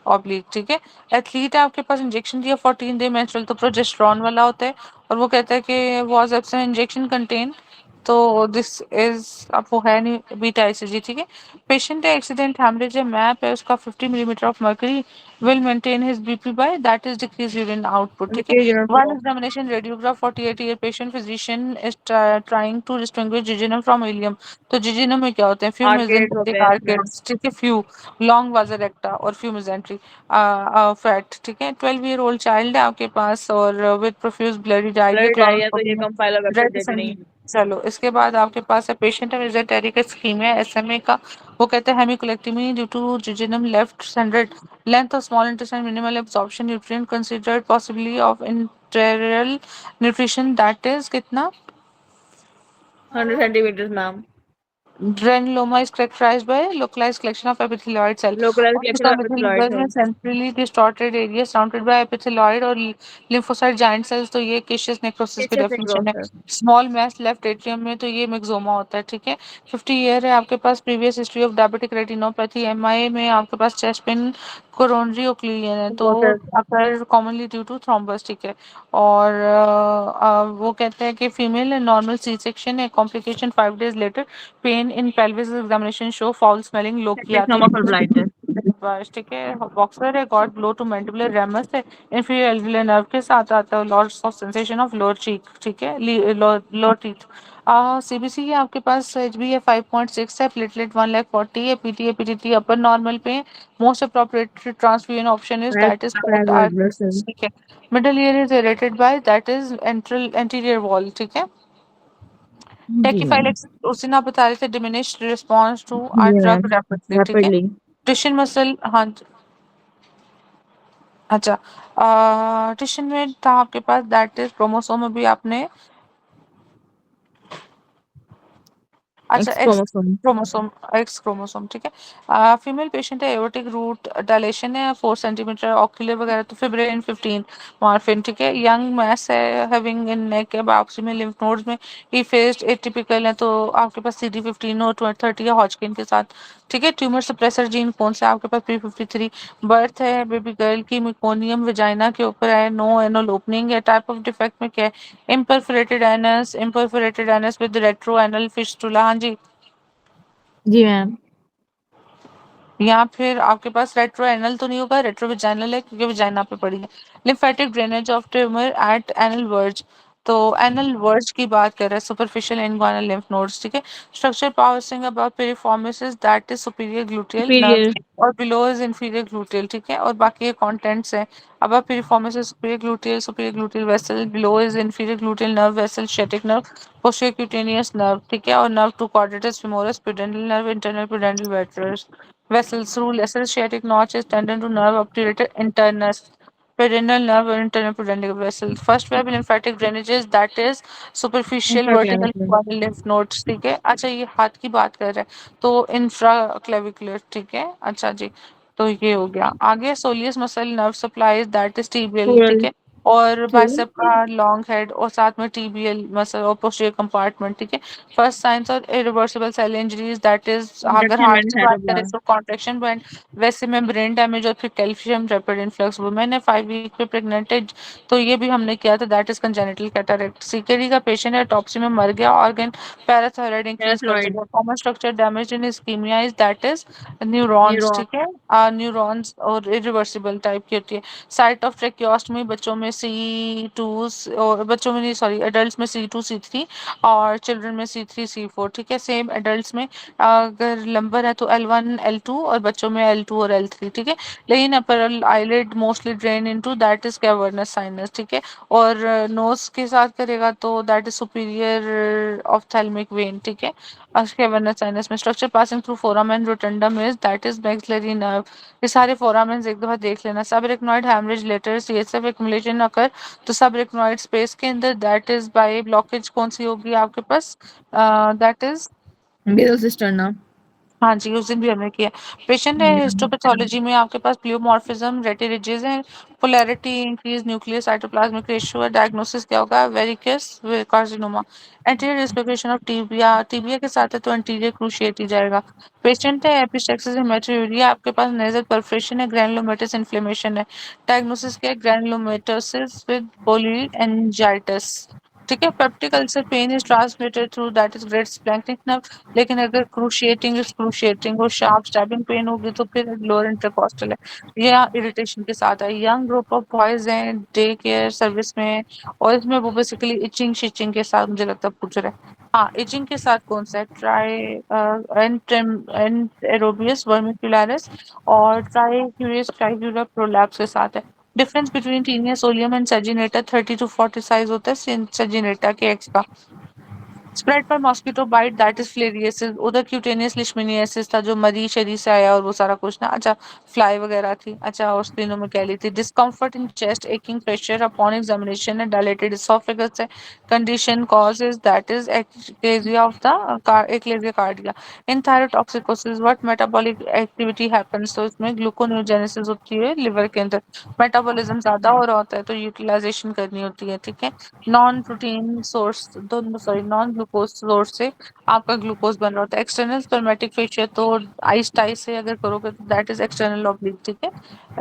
Speaker 1: Oblique, ठीक है। Athlete है आपके पास, इंजेक्शन दिया 14 डे मेंस्ट्रुअल, तो प्रोजेस्टेरॉन वाला होता है। और वो कहता है कि वाज एब्सेंट इंजेक्शन कंटेन, तो दिस इज, अब वो है नहीं, बीटा आईसीजी, ठीक है। पेशेंट है, एक्सीडेंट हैमरेज है, मैप है उसका 50 millimetre of mercury, will maintain his BP by that is decrease urine output, ठीक है।
Speaker 2: Decrease urine
Speaker 1: one
Speaker 2: flow.
Speaker 1: Examination radiograph 48 year patient, physician is trying to distinguish jejunum from ileum. तो jejunum में क्या होते हैं? Few
Speaker 2: arcade होते हैं इसमें।
Speaker 1: आर्किड्स, ठीक है। फ्यू लॉन्ग वाजर रेक्टा और फ्यू मेजेंट्री फैट, ठीक है। 12 ईयर ओल्ड चाइल्ड है आपके पास और with profuse bloody diarrhoea,
Speaker 2: blood diarrhoea तो ये
Speaker 1: क्लोरोफॉर्म,
Speaker 2: कंपाइलोबैक्टर
Speaker 1: रेड
Speaker 2: डेडली।
Speaker 1: सन। चलो इसके बाद आपके पास है पेशेंट है मेजेंटेरिक स्कीमिया एसएमए का। वो कहते हैं hemicolectomy due to jejunum left centred, length of small intestine, minimal absorption, nutrient considered, possibly of enteral nutrition, that is कितना?
Speaker 2: 100 centimetre ma'am.
Speaker 1: Granuloma is characterized by localized collection of epithelioid cell.
Speaker 2: Localise
Speaker 1: और
Speaker 2: collection of
Speaker 1: इसमें
Speaker 2: epithelioid
Speaker 1: liver में
Speaker 2: cell.
Speaker 1: centrally distorted area surrounded by epithelioid और lymphocyte giant cells, तो ये caseous necrosis की
Speaker 2: cases
Speaker 1: definition है।
Speaker 2: Necrosis.
Speaker 1: Small mass left atrium में तो ये myxoma होता है, ठीक है। 50 ईयर है आपके पास, previous history of diabetic retinopathy, MIA में आपके पास chest pain, coronary occlusion है, तो
Speaker 2: necrosis.
Speaker 1: occur commonly due to thrombus, ठीक है। और वो कहते हैं कि फीमेल है, नॉर्मल सी सेक्शन है, complication 5 days later, pain in pelvis, examination show foul smelling, लोग की आती
Speaker 2: नोमोफल ब्लाइंडनेस।
Speaker 1: बस, ठीक है। बॉक्सर है, good blow to mandibular ramus है, इंफीरियर एल्वियुलर नर्व के साथ आता है, loss of sensation of lower cheek, ठीक है, लोअर टीथ। सीबीसी है आपके पास, एच बी है 5.6 है, प्लेटलेट 1 लाख 40 है, पीटी है, पीटीटी अपर नॉर्मल पे, most appropriate transfusion option is that is
Speaker 2: red
Speaker 1: आर,
Speaker 2: वाइट ब्लड सेल।
Speaker 1: ठीक है। Middle ear is aerated by that is antral anterior wall, ठीक है।
Speaker 2: जी मैम।
Speaker 1: टेकीफाइलेक्स उस दिन आप बता रहे थे, डिमिनिश्ड रिस्पॉन्स टू आर
Speaker 2: जी मैम।
Speaker 1: ड्रग रैपिडली, ठीक है।
Speaker 2: रैपिडली।
Speaker 1: टिशन मसल, हाँ अच्छा, टिशन में था आपके पास, दैट इज क्रोमोसोम, अभी आपने, अच्छा
Speaker 2: x
Speaker 1: x
Speaker 2: chromosome.
Speaker 1: Chromosome, x chromosome, ठीक है। फीमेल पेशेंट है, एओर्टिक रूट डायलेशन है 4 सेंटीमीटर, ऑक्यूलर वगैरह तो फिब्रिलिन 15, मॉर्फिन, ठीक है। यंग मैस है, हैविंग इन नेक है, बायोप्सी में लिम्फ नोड्स में ई फेस्ड एटिपिकल है, तो आपके पास CD15 और 30 है हॉजकिन के साथ, ठीक है। ट्यूमर सप्रेसर जीन कौन सा है आपके पास? P53। बर्थ है बेबी गर्ल की मिकोनियम विजाइना के ऊपर है, नो एनल ओपनिंग है, टाइप ऑफ डिफेक्ट में क्या है? Imperforate anus with retro anal fistula, हाँ जी।
Speaker 2: जी मैम।
Speaker 1: या फिर आपके पास रेट्रो एनल तो नहीं होगा, रेट्रो विजाइनल है क्योंकि विजाइना पे पड़ी है। Lymphatic drainage of tumour at anal verge, तो एनल वर्ज की बात कर रहे हैं, सुपरफिशियल इनग्वानल लिम्फ नोड्स, ठीक है। Structure passing above piriformis that is superior gluteal
Speaker 2: superior.
Speaker 1: Nerve और बिलो इज इंफीरियर ग्लूटियल, ठीक है। और बाकी ये कॉन्टेंट्स हैं, above piriformis is superior gluteal vessel, below is inferior gluteal nerve vessel, sciatic nerve, posterior cutaneous nerve, ठीक है। और nerve to quadratus femoris, pudendal nerve, internal pudendal vertebres vessels through lesser sciatic notch is tendon to nerve obturator internus, perineal nerve or internal pudendal vessel. First web lymphatic drainages that is superficial vertical
Speaker 2: इंफ्राक्लेविकुलर।
Speaker 1: lymph nodes, ठीक है। अच्छा, ये हाथ की बात कर रहे हैं तो इंफ्रा क्लेविकुलर, ठीक है। अच्छा जी, तो ये हो गया। आगे soleus muscle nerve supply that is tibial, ठीक
Speaker 2: पूरल।
Speaker 1: है। और
Speaker 2: ठीक।
Speaker 1: बाइसेप का लॉन्ग हेड और साथ में टीबीएल मसल और पोस्टीरियर कंपार्टमेंट, ठीक है। फर्स्ट साइंस और irreversible cell injuries, that is अगर
Speaker 2: इंडक्शन
Speaker 1: हार्ट
Speaker 2: एंड
Speaker 1: की बात करें
Speaker 2: हेरोब्लास्ट।
Speaker 1: तो कॉन्ट्रेक्शन बैंड, वैसे में ब्रेन डैमेज और फिर कैल्शियम रैपिड इन्फ्लक्स। वुमेन है 5 वीक पे प्रेग्नेंट है तो ये भी हमने किया था, that is congenital cataract. CKD का पेशेंट है, टॉप्सी में मर गया, ऑर्गन पैराथायराइड इंक्रीज कर
Speaker 2: पैराथ्राइड।
Speaker 1: चुका, common structure damage in ischemia is that is neurons,
Speaker 2: neuron.
Speaker 1: ठीक है। न्यूरॉन्स और इरिवर्सिबल टाइप की होती है। साइट ऑफ ट्रेक्योस्टमी बच्चों में C2, और बच्चों में नहीं सॉरी एडल्ट्स में C2 C3 और चिल्ड्रन में C3 C4, ठीक है। सेम एडल्ट्स में अगर लंबर है तो L1 L2 और बच्चों में L2 और L3, ठीक है। लेकिन upper eyelid mostly drain into that is cavernous sinus, ठीक है। और नोज के साथ करेगा तो that is superior ophthalmic vein, ठीक है। कैवर्नस साइनस में structure passing through foramen rotundum is that is maxillary nerve. ये सारे फोरामेंस एक दफा देख लेना। Subarachnoid haemorrhage later CSF accumulation occur तो सब रेक्नोइड स्पेस के अंदर दैट इज बाय ब्लॉकेज कौन सी होगी आपके पास, दैट इज,
Speaker 2: बेसल सिस्टर्ना।
Speaker 1: हाँ जी उस दिन भी हमने किया। पेशेंट है हिस्टोपैथोलॉजी में आपके पास प्लियोमॉर्फिज्म, रेटिरिजेस है, polarity increase, nuclear cytoplasmic ratio है। डायग्नोसिस क्या होगा, verrucous carcinoma. Anterior dislocation of tibia, tibia के साथ है तो एंटीरियर क्रूशिएट ही जाएगा। पेशेंट है एपिस्टेक्सिस हेमेटोयूरिया, आपके पास नेजल परफोरेशन है, ग्रैनुलोमेटस इन्फ्लेमेशन है। डायग्नोसिस क्या है, ग्रैनुलोमेटोसिस विद पोलीएंजाइटिस, ठीक है। Peptic ulcer pain is transmitted through that is great splanchnic nerve, लेकिन अगर क्रूशिएटिंग और शार्प स्टैबिंग पेन होगी तो फिर लोअर इंटरकॉस्टल है या इरिटेशन के साथ है। यंग ग्रुप ऑफ बॉयज हैं डे केयर सर्विस में और इसमें वो बेसिकली इचिंग शिचिंग के साथ मुझे लगता है पूछ रहे हैं। हाँ इचिंग के साथ कौन सा है, ट्राई एंड एरोबियस वर्मिकुलरिस और ट्राइक्यूरियस ट्राइक्यूलर प्रोलैप्स के साथ है। Difference between taenia solium and saginata 30 to 40 size होता है सेजिनेटा के एक्स का। स्प्रेड पर mosquito bite that is filariasis, उधर क्यूटेनियस लिशमिनियासिस था जो मरी शरीर से आया और वो सारा कुछ ना। अच्छा फ्लाई वगैरह थी, अच्छा और स्प्लिनो में कैली थी। Discomfort in chest, aching pressure upon examination है, डायलेटेड इसोफेगस है। Condition cause is that is achalasia of the achalasia cardia. In thyrotoxicosis what metabolic activity happens, तो इसमें ग्लूकोनियोजेनेसिस होती है लिवर के अंदर, मेटाबॉलिज्म ज्यादा हो रहा होता है तो यूटिलाइजेशन करनी होती है, ठीक है। नॉन प्रोटीन सोर्स दोनों सॉरी नॉन ग्लूकोज सोर्स से आपका ग्लूकोज बन रहा होता है। एक्सटर्नल स्पर्मेटिक फेशियर तो आइस टाइस से अगर करोगे तो दैट इज एक्सटर्नल ऑब्लिक, ठीक है।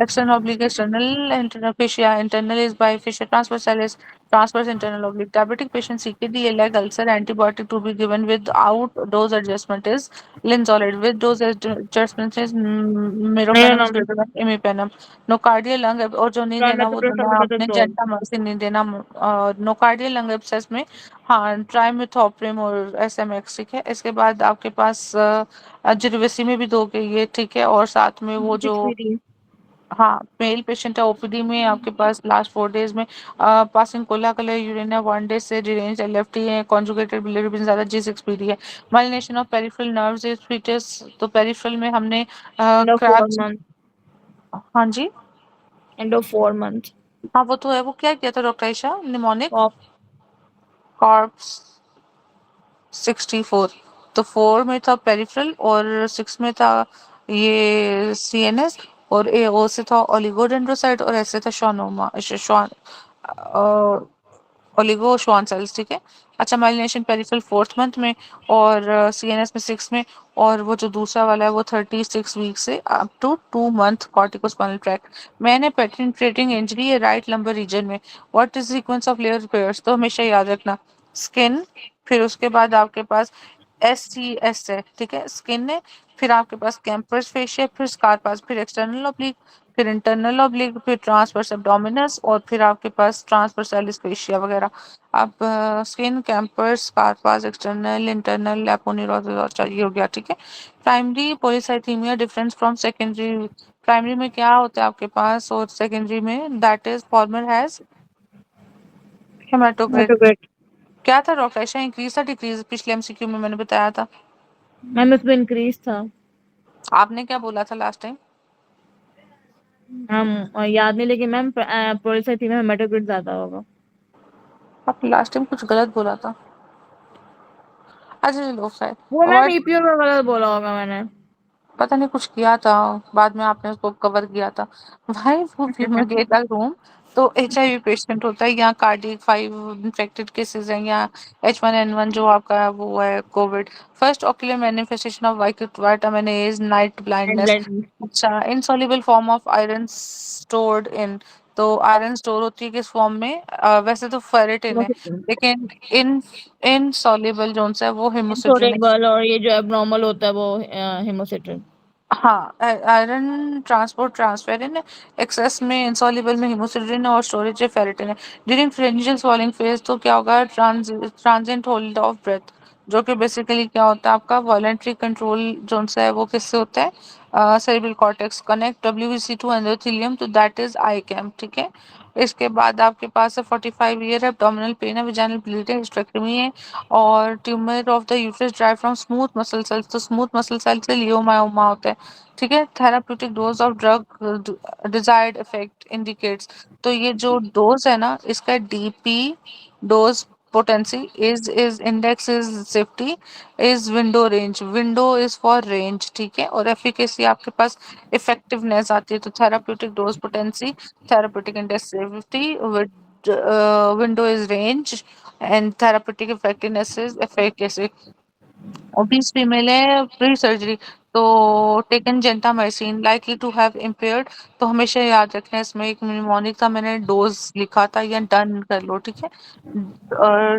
Speaker 1: External oblique external, internal fascia internal is by fascia transverse transverse internal oblique. Diabetic patient CKD leg ulcer antibiotic to be given without dose adjustment is linezolid, with dose adjustments is
Speaker 2: मेरा
Speaker 1: meropenem is
Speaker 2: नाम
Speaker 1: greater than imipenem। नोकार्डियल lung और जो नहीं देना वो देना आपने
Speaker 2: ट्राइमेथोप्रोसोल।
Speaker 1: Gentamicin नहीं देना। नोकार्डियल लंग एब्सेस में हाँ ट्राइमेथोप्रिम और एसएमएक्स, ठीक है। इसके बाद आपके पास जिरवेसी में भी दोगे ये, ठीक है। और साथ में वो जो
Speaker 2: 6 पीडी।
Speaker 1: हाँ मेल पेशेंट है ओपीडी में आपके पास लास्ट 4 डेज में passing cola colour urine 1 day से डिरेंज एलएफटी है, कॉन्जुगेटेड बिलिरुबिन ज्यादा G6PD है। Myelination of peripheral nerves is fetus, तो पेरिफेरल में हमने
Speaker 2: एंड ऑफ 4
Speaker 1: क्रैब्स,
Speaker 2: मंथ।
Speaker 1: हाँ जी
Speaker 2: एंड ऑफ 4 मंथ।
Speaker 1: हाँ वो तो है। वो क्या किया था doctor Ayesha, mnemonic
Speaker 2: of.
Speaker 1: Corps 64, तो 4 में था पेरिफेरल और 6 में था ये सीएनएस और एओ से था ओलिगोडेंड्रोसाइट और ऐसे था शॉनोमा शॉन ओलिगो श्वान सेल्स, ठीक है। अच्छा माइलिनेशन पेरिफेरल 4th मंथ में और सीएनएस में 6 में, और वो जो दूसरा वाला है वो 36 वीक से up to 2 month corticospinal tract. मैंने पेनिट्रेटिंग इंजरी है राइट लंबर रीजन में, what is sequence of layer repairs, तो हमेशा याद रखना स्किन, फिर उसके बाद आपके पास SCS है, ठीक है। स्किन है, फिर आपके पास कैंपर्स फेशिया, फिर स्कारपास, फिर एक्सटर्नल ऑब्लिक, फिर इंटरनल ऑब्लिक, फिर ट्रांसवर्स एब्डोमिनस और फिर आपके पास ट्रांसवर्सालिस फेशिया वगैरह। अब स्किन कैंपर्स स्कारपास एक्सटर्नल इंटरनल लेपोनिरोसिस चाहिए हो गया, ठीक है। Primary polycythaemia difference from secondary, primary में क्या होता है आपके पास और सेकेंडरी में that is farmer has haematocrit.
Speaker 2: Haematocrit.
Speaker 1: क्या था डॉक्टर आयशा, इंक्रीज था डिक्रीज, पिछले एमसीक्यू में मैंने बताया था।
Speaker 2: मैम उसमें इंक्रीज था।
Speaker 1: आपने क्या बोला था लास्ट टाइम,
Speaker 2: हम याद नहीं, लेकिन मैम पॉलीसाइथीमिया में हेमाटोक्रिट ज्यादा होगा।
Speaker 1: आपने लास्ट टाइम कुछ गलत बोला था। अच्छा चलो शायद
Speaker 2: वो मैम
Speaker 1: वर्ड,
Speaker 2: ईपीओ में गलत बोला होगा मैंने।
Speaker 1: पता नहीं कुछ किया था बाद में आपने उसको कवर किया था। भाई वो फिर मैं गई था रूम तो HIV पेशेंट होता है या कार्डियक 5 इन्फेक्टेड केसेस हैं या H1N1 जो आपका वो है COVID. First ocular manifestation of vitamin A is night
Speaker 2: and
Speaker 1: blindness.
Speaker 2: Blindness.
Speaker 1: अच्छा, insoluble form of iron stored in, तो आयरन स्टोर होती है किस फॉर्म में? वैसे तो फेरेटिन है, लेकिन इन इनसॉल्युबल जो है वो हेमोसिड्रिन है।
Speaker 2: इंसोलेबल, और ये जो एबनॉर्मल होता है वो हेमोसिट्रिन।
Speaker 1: हाँ, आयरन ट्रांसपोर्ट ट्रांसफेरिन है, एक्सेस में इंसॉल्युबल में हिमोसिड्रिन है और स्टोरेज है फेरिटिन है। ड्यूरिंग फ्रिंजियल स्वॉलिंग फेज तो क्या होगा? ट्रांजिएंट होल्ड ऑफ ब्रेथ, जो कि बेसिकली क्या होता है आपका वॉलेंट्री कंट्रोल जोन सा है, वो किससे होता है? Cerebral cortex connect WBC to endothelium, तो दैट इज आई कैम, ठीक है। इसके बाद आपके पास है 45 ईयर है, एब्डोमिनल पेन है, विजाइनल ब्लीडिंग, हिस्टेरेक्टमी है, और tumour of the uterus drive from smooth muscle cells, तो स्मूथ मसल सेल से लियोमायोमा होता है, ठीक है। Therapeutic dose of drug desired effect indicates, तो ये जो डोज है ना इसका DP dose potency is index is safety is window is for range, ठीक है। और efficacy आपके पास effectiveness आती है, तो therapeutic dose potency, therapeutic index safety with window is range and therapeutic effectiveness is efficacy। obese female है pre surgery, तो taken gentamicin likely to have impaired, तो हमेशा याद रखना है इसमें एक निमोनिक था, मैंने डोज लिखा था या डन कर लो, ठीक है।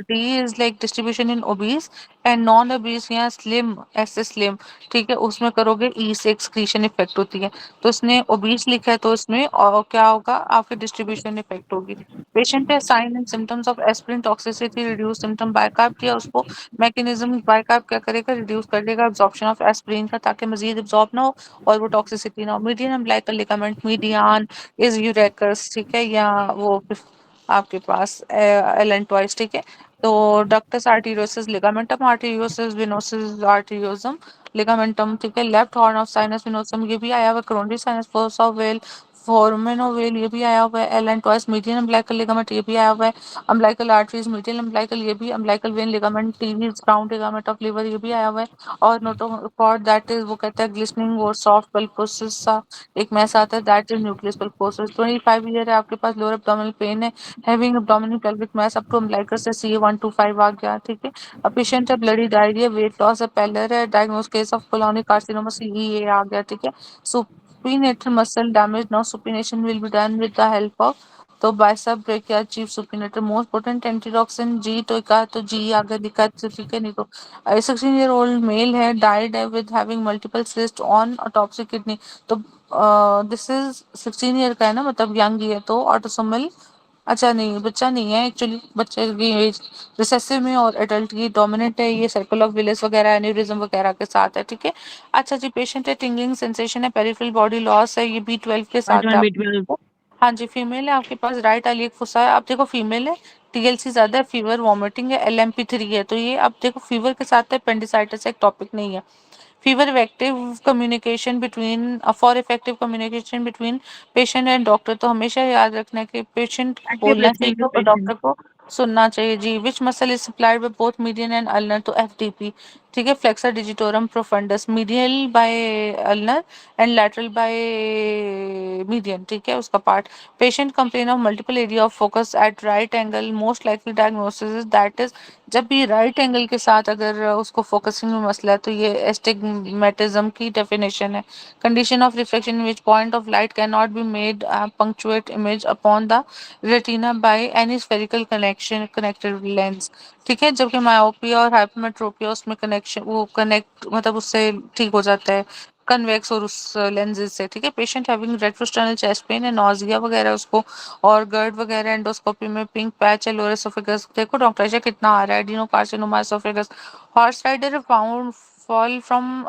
Speaker 1: D is like distribution in obese and non obese या स्लिम, ऐसे स्लिम, ठीक है, उसमें करोगे ई से एक्सक्रीशन इफेक्ट होती है, तो इसने ओबीस लिखा है तो इसमें और क्या होगा आपकी डिस्ट्रीब्यूशन इफेक्ट होगी। पेशेंट है sign and symptoms of aspirin toxicity reduce symptom bicarb किया उसको, मैकेनिज्म बाइकार्ब क्या करेगा? रिड्यूस कर देगा एब्जॉर्प्शन ऑफ एस्पिरिन का, ताकि मजीद एब्जॉर्ब ना हो और वो टॉक्सिसिटी ना हो। Median umbilical ligament median is urachus, ठीक है, या वो आपके पास एलेंटॉइस, ठीक है। तो ductus arteriosus ligamentum arteriosus venosus arteriosum ligamentum, ठीक है। Left horn of sinus venosum ये भी आया हुआ है, कोरोनरी साइनस फोर्स ऑफ वेल फोरमेन ऑफ वेल ये भी आया हुआ है, एलेंटॉइस मीडियन अम्बिलिकल लिगामेंट ये भी आया हुआ है, अम्बिलिकल आर्टरीज मीडियल अम्बिलिकल ये भी, umbilical when ligament TV round ligament of liver ये भी आया हुआ है, और नोटोकॉर्ड दैट इज वो कहता है ग्लिसनिंग और सॉफ्ट पल्पोसिस सा एक मैस आता है, that is nucleus pulposus. 25 year है आपके पास, लोअर एब्डोमिनल पेन है, having abdominal pelvic mass up to umbilicus से CA125 आ गया, ठीक है। अब पेशेंट है ब्लडी डायरिया, वेट लॉस है, पेलर है, diagnose case of colonic carcinoma CEA आ गया, ठीक है। supinator muscle damage, now supination will be done with the help of, तो बाइसेप ब्रेक या chief supinator most potent antitoxin जी, तो कहा तो जी आगे दिखा तो ठीक है, नहीं तो 16 ईयर ओल्ड मेल है, डाइड है with having multiple cyst on autopsy kidney, तो दिस इज 16 ईयर का है ना, मतलब यंग ही है, तो ऑटोसोमल, अच्छा नहीं बच्चा नहीं है एक्चुअली, बच्चे की एज रिसेसिव में और एडल्ट की डोमिनेंट है, ये सर्कल ऑफ विलिस वगैरह एन्यूरिज्म वगैरह के साथ है, ठीक है। अच्छा जी, पेशेंट है टिंगलिंग सेंसेशन है, पेरिफेरल बॉडी लॉस है, ये B12 के साथ है
Speaker 2: विटामिन बी
Speaker 1: आप।
Speaker 2: 12
Speaker 1: हाँ जी, फीमेल है आपके पास, राइट आइलिक फुसा है, अब देखो फीमेल है, TLC ज्यादा है, फीवर वॉमिटिंग है, LMP3 है, तो ये अब देखो फीवर के साथ है, पेंडिसाइटिस एक टॉपिक नहीं है। Fever effective communication between for effective communication between patient and doctor, तो हमेशा याद रखना है कि पेशेंट को
Speaker 2: एक्टिव
Speaker 1: बोलना
Speaker 2: लिसनिंग
Speaker 1: चाहिए
Speaker 2: टू
Speaker 1: और
Speaker 2: पेशेंट।
Speaker 1: डॉक्टर को सुनना चाहिए जी। Which muscle is supplied by both median and ulnar, तो FDP, ठीक है। Flexor digitorum profundus medial by ulnar and lateral by median, ठीक है, उसका part. Patient complain of multiple area of focus at right angle, most likely diagnosis is that is, जब भी right angle के साथ अगर उसको फोकसिंग में मसला है तो ये एस्टिग्मेटिज्म की डेफिनेशन है। Condition of reflection which point of light can not be made punctuate image upon the retina by any spherical connection connected lens, ठीक है। जबकि मायोपिया और हाइपरमेट्रोपिया उसमें कनेक्शन वो कनेक्ट मतलब उससे ठीक हो जाता है, कन्वेक्स और उस लेंजेज से, ठीक है। Patient having retrosternal chest pain है, नोजिया वगैरह उसको, और गर्ड वगैरह, एंडोस्कोपी में पिंक पैच है, लोअर एसोफेगस देखो डॉक्टर ऐसा कितना आ रहा है, adenocarcinoma oesophagus, horse rider found fall from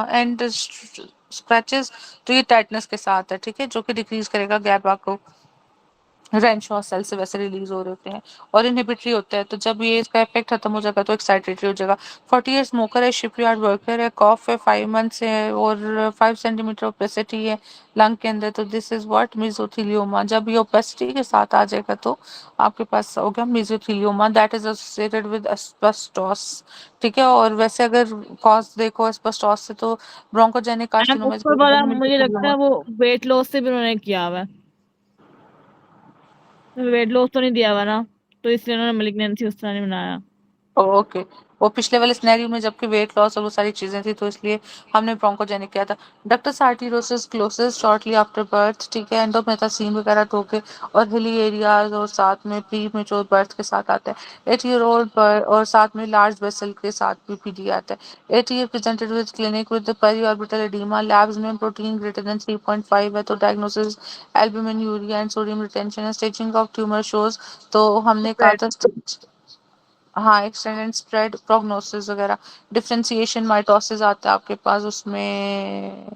Speaker 1: and scratches, तो ये टेटनस के साथ है, ठीक है, जो कि डिक्रीज करेगा गैप आपको, रेंशॉ सेल से वैसे रिलीज हो रहे होते हैं और इनहिबिटरी होता है, तो जब ये इसका इफेक्ट खत्म हो जाएगा तो एक्साइटेटरी हो जाएगा। 40 ईयर स्मोकर है, शिपयार्ड वर्कर है, कॉफ है 5 मंथ है, और 5 सेंटीमीटर ओपेसिटी है लंग के अंदर, तो दिस इज व्हाट मेसोथेलियोमा। जब ये ओपेसिटी के साथ आ जाएगा तो आपके पास हो गया mesothelioma, that is associated with asbestos, ठीक है। और वैसे अगर कॉज देखो एस्बेस्टोस से तो ब्रोंकोजेनिक कार्सिनोमा
Speaker 2: ऊपर वाला मुझे लगता है वो वेट लॉस से भी उन्होंने किया हुआ है। वेट लॉस तो नहीं दिया हुआ ना, तो इसलिए उन्होंने malignancy उस तरह नहीं बनाया।
Speaker 1: ओके। वो पिछले वाले सिनेरियो में जबकि वेट लॉस और वो सारी चीजें थी तो इसलिए हमने ब्रोंकोजेनिक किया था। Ductus arteriosus closes shortly after birth, ठीक है, एंडोमेटासिन वगैरह धो के, और हिली एरियाज, और साथ में प्री मेच्योर बर्थ के साथ आता है। 8 ईयर ओल्ड पर, और साथ में लार्ज वेसल के साथ भी पीडी आता है। 8 year presented with clinic with periorbital oedema, labs में प्रोटीन ग्रेटर देन 3.5 है, तो diagnosis albuminuria and sodium retention है। स्टेजिंग ऑफ ट्यूमर शोज, तो हमने कहा
Speaker 2: स्प्रेड।
Speaker 1: था हाँ, एक्सटेंड एंड स्प्रेड प्रोग्नोसिस वगैरह। डिफरेंशिएशन माइटोसिस आता है आपके पास उसमें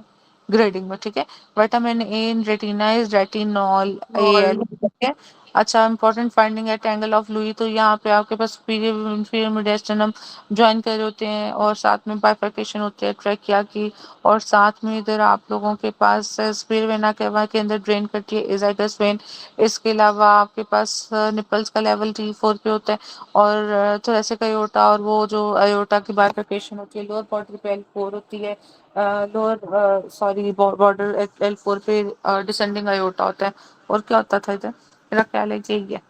Speaker 1: ग्रेडिंग में, ठीक है। Vitamin A in retina is retinol A
Speaker 2: और
Speaker 1: एल, ठीक है। अच्छा, इंपॉर्टेंट फाइंडिंग है ट्रायंगल ऑफ लुई, तो यहाँ पे आपके पास सुपीरियर इंफीरियर मेडिस्टर्नम ज्वाइन कर होते हैं, और साथ में बाइफरकेशन होती है ट्रैकिया की, और साथ में इधर आप लोगों के पास स्पीयर वेना के अंदर ड्रेन करती है एजाइगस वेन। इसके अलावा आपके पास निपल्स का लेवल T4 पे होता है, और थोरेसिक अयोटा, और वो जो अयोटा की बाइफरकेशन होती है लोअर बॉर्डर पे L4 होती है, लोअर सॉरी बॉर्डर L4 पे डिसेंडिंग अयोटा होता है। और क्या होता था इधर, मेरा ख्याल है कि यही है।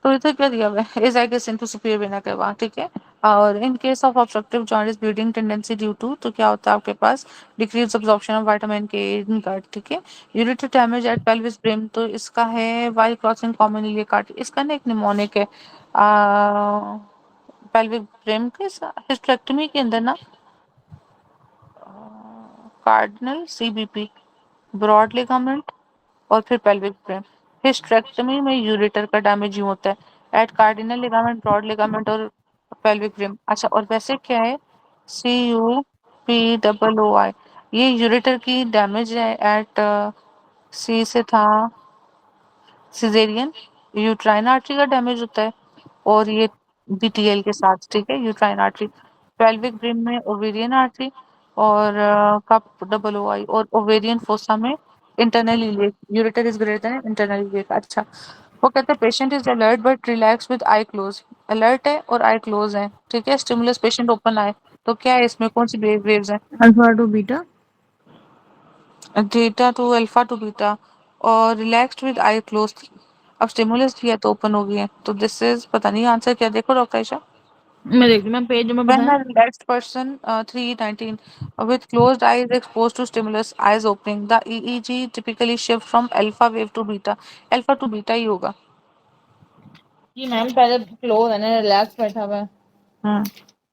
Speaker 1: तो इधर क्या दिया हुआ है, एजाइगस इनटू सुपीरियर वेना करवा, ठीक है। और in case of obstructive jaundice bleeding tendency due to, तो क्या होता है आपके पास decrease absorption of vitamin K in gut, ठीक है। Ureteric damage at pelvis brim, तो इसका है why crossing common iliac artery, इसका ना एक निमोनिक है पेल्विक ब्रिम के हिस्टेरेक्टमी के अंदर ना, कार्डिनल सीबीपी, ब्रॉड लिगामेंट, और फिर पेल्विक ब्रिम। हिस्टेरेक्टमी में यूरेटर का डैमेज यूं होता है at cardinal ligament, broad ligament, और पेल्विक ब्रिम। अच्छा, और वैसे क्या है, CUPOOI, ये यूरेटर की डैमेज है एट सी से था सिजेरियन, यूट्राइन आर्टरी का डैमेज होता है, और ये BTL के साथ, ठीक है, यूट्राइन आर्टरी। पेल्विक ब्रिम में ओवेरियन आर्टरी, और कप OOI, और ओवेरियन फोसा में internal iliac, ureter is greater then internal iliac. अच्छा, वो कहते हैं patient is alert but relax with I close, alert है और आई क्लोज है, ठीक है। स्टिमुलस पेशेंट ओपन आए, तो क्या है इसमें कौन सी वेव्स हैं,
Speaker 2: alpha two beta.
Speaker 1: Theta two alpha two beta, और रिलैक्स्ड विद आई क्लोज। अब स्टिमुलस दिया तो ओपन हो गई है, तो दिस इज, पता नहीं आंसर क्या, देखो डॉक्टर आयशा।
Speaker 2: मैं देख रही हूँ, मैं पेज नंबर
Speaker 1: When
Speaker 2: बताएं।
Speaker 1: a relaxed person 319 with closed eyes exposed to stimulus, eyes opening, the EEG typically shift from alpha wave to beta, alpha to beta ही होगा।
Speaker 2: जी मैम, पहले क्लोज है ना, रिलैक्स बैठा हुआ है।
Speaker 1: हम्म।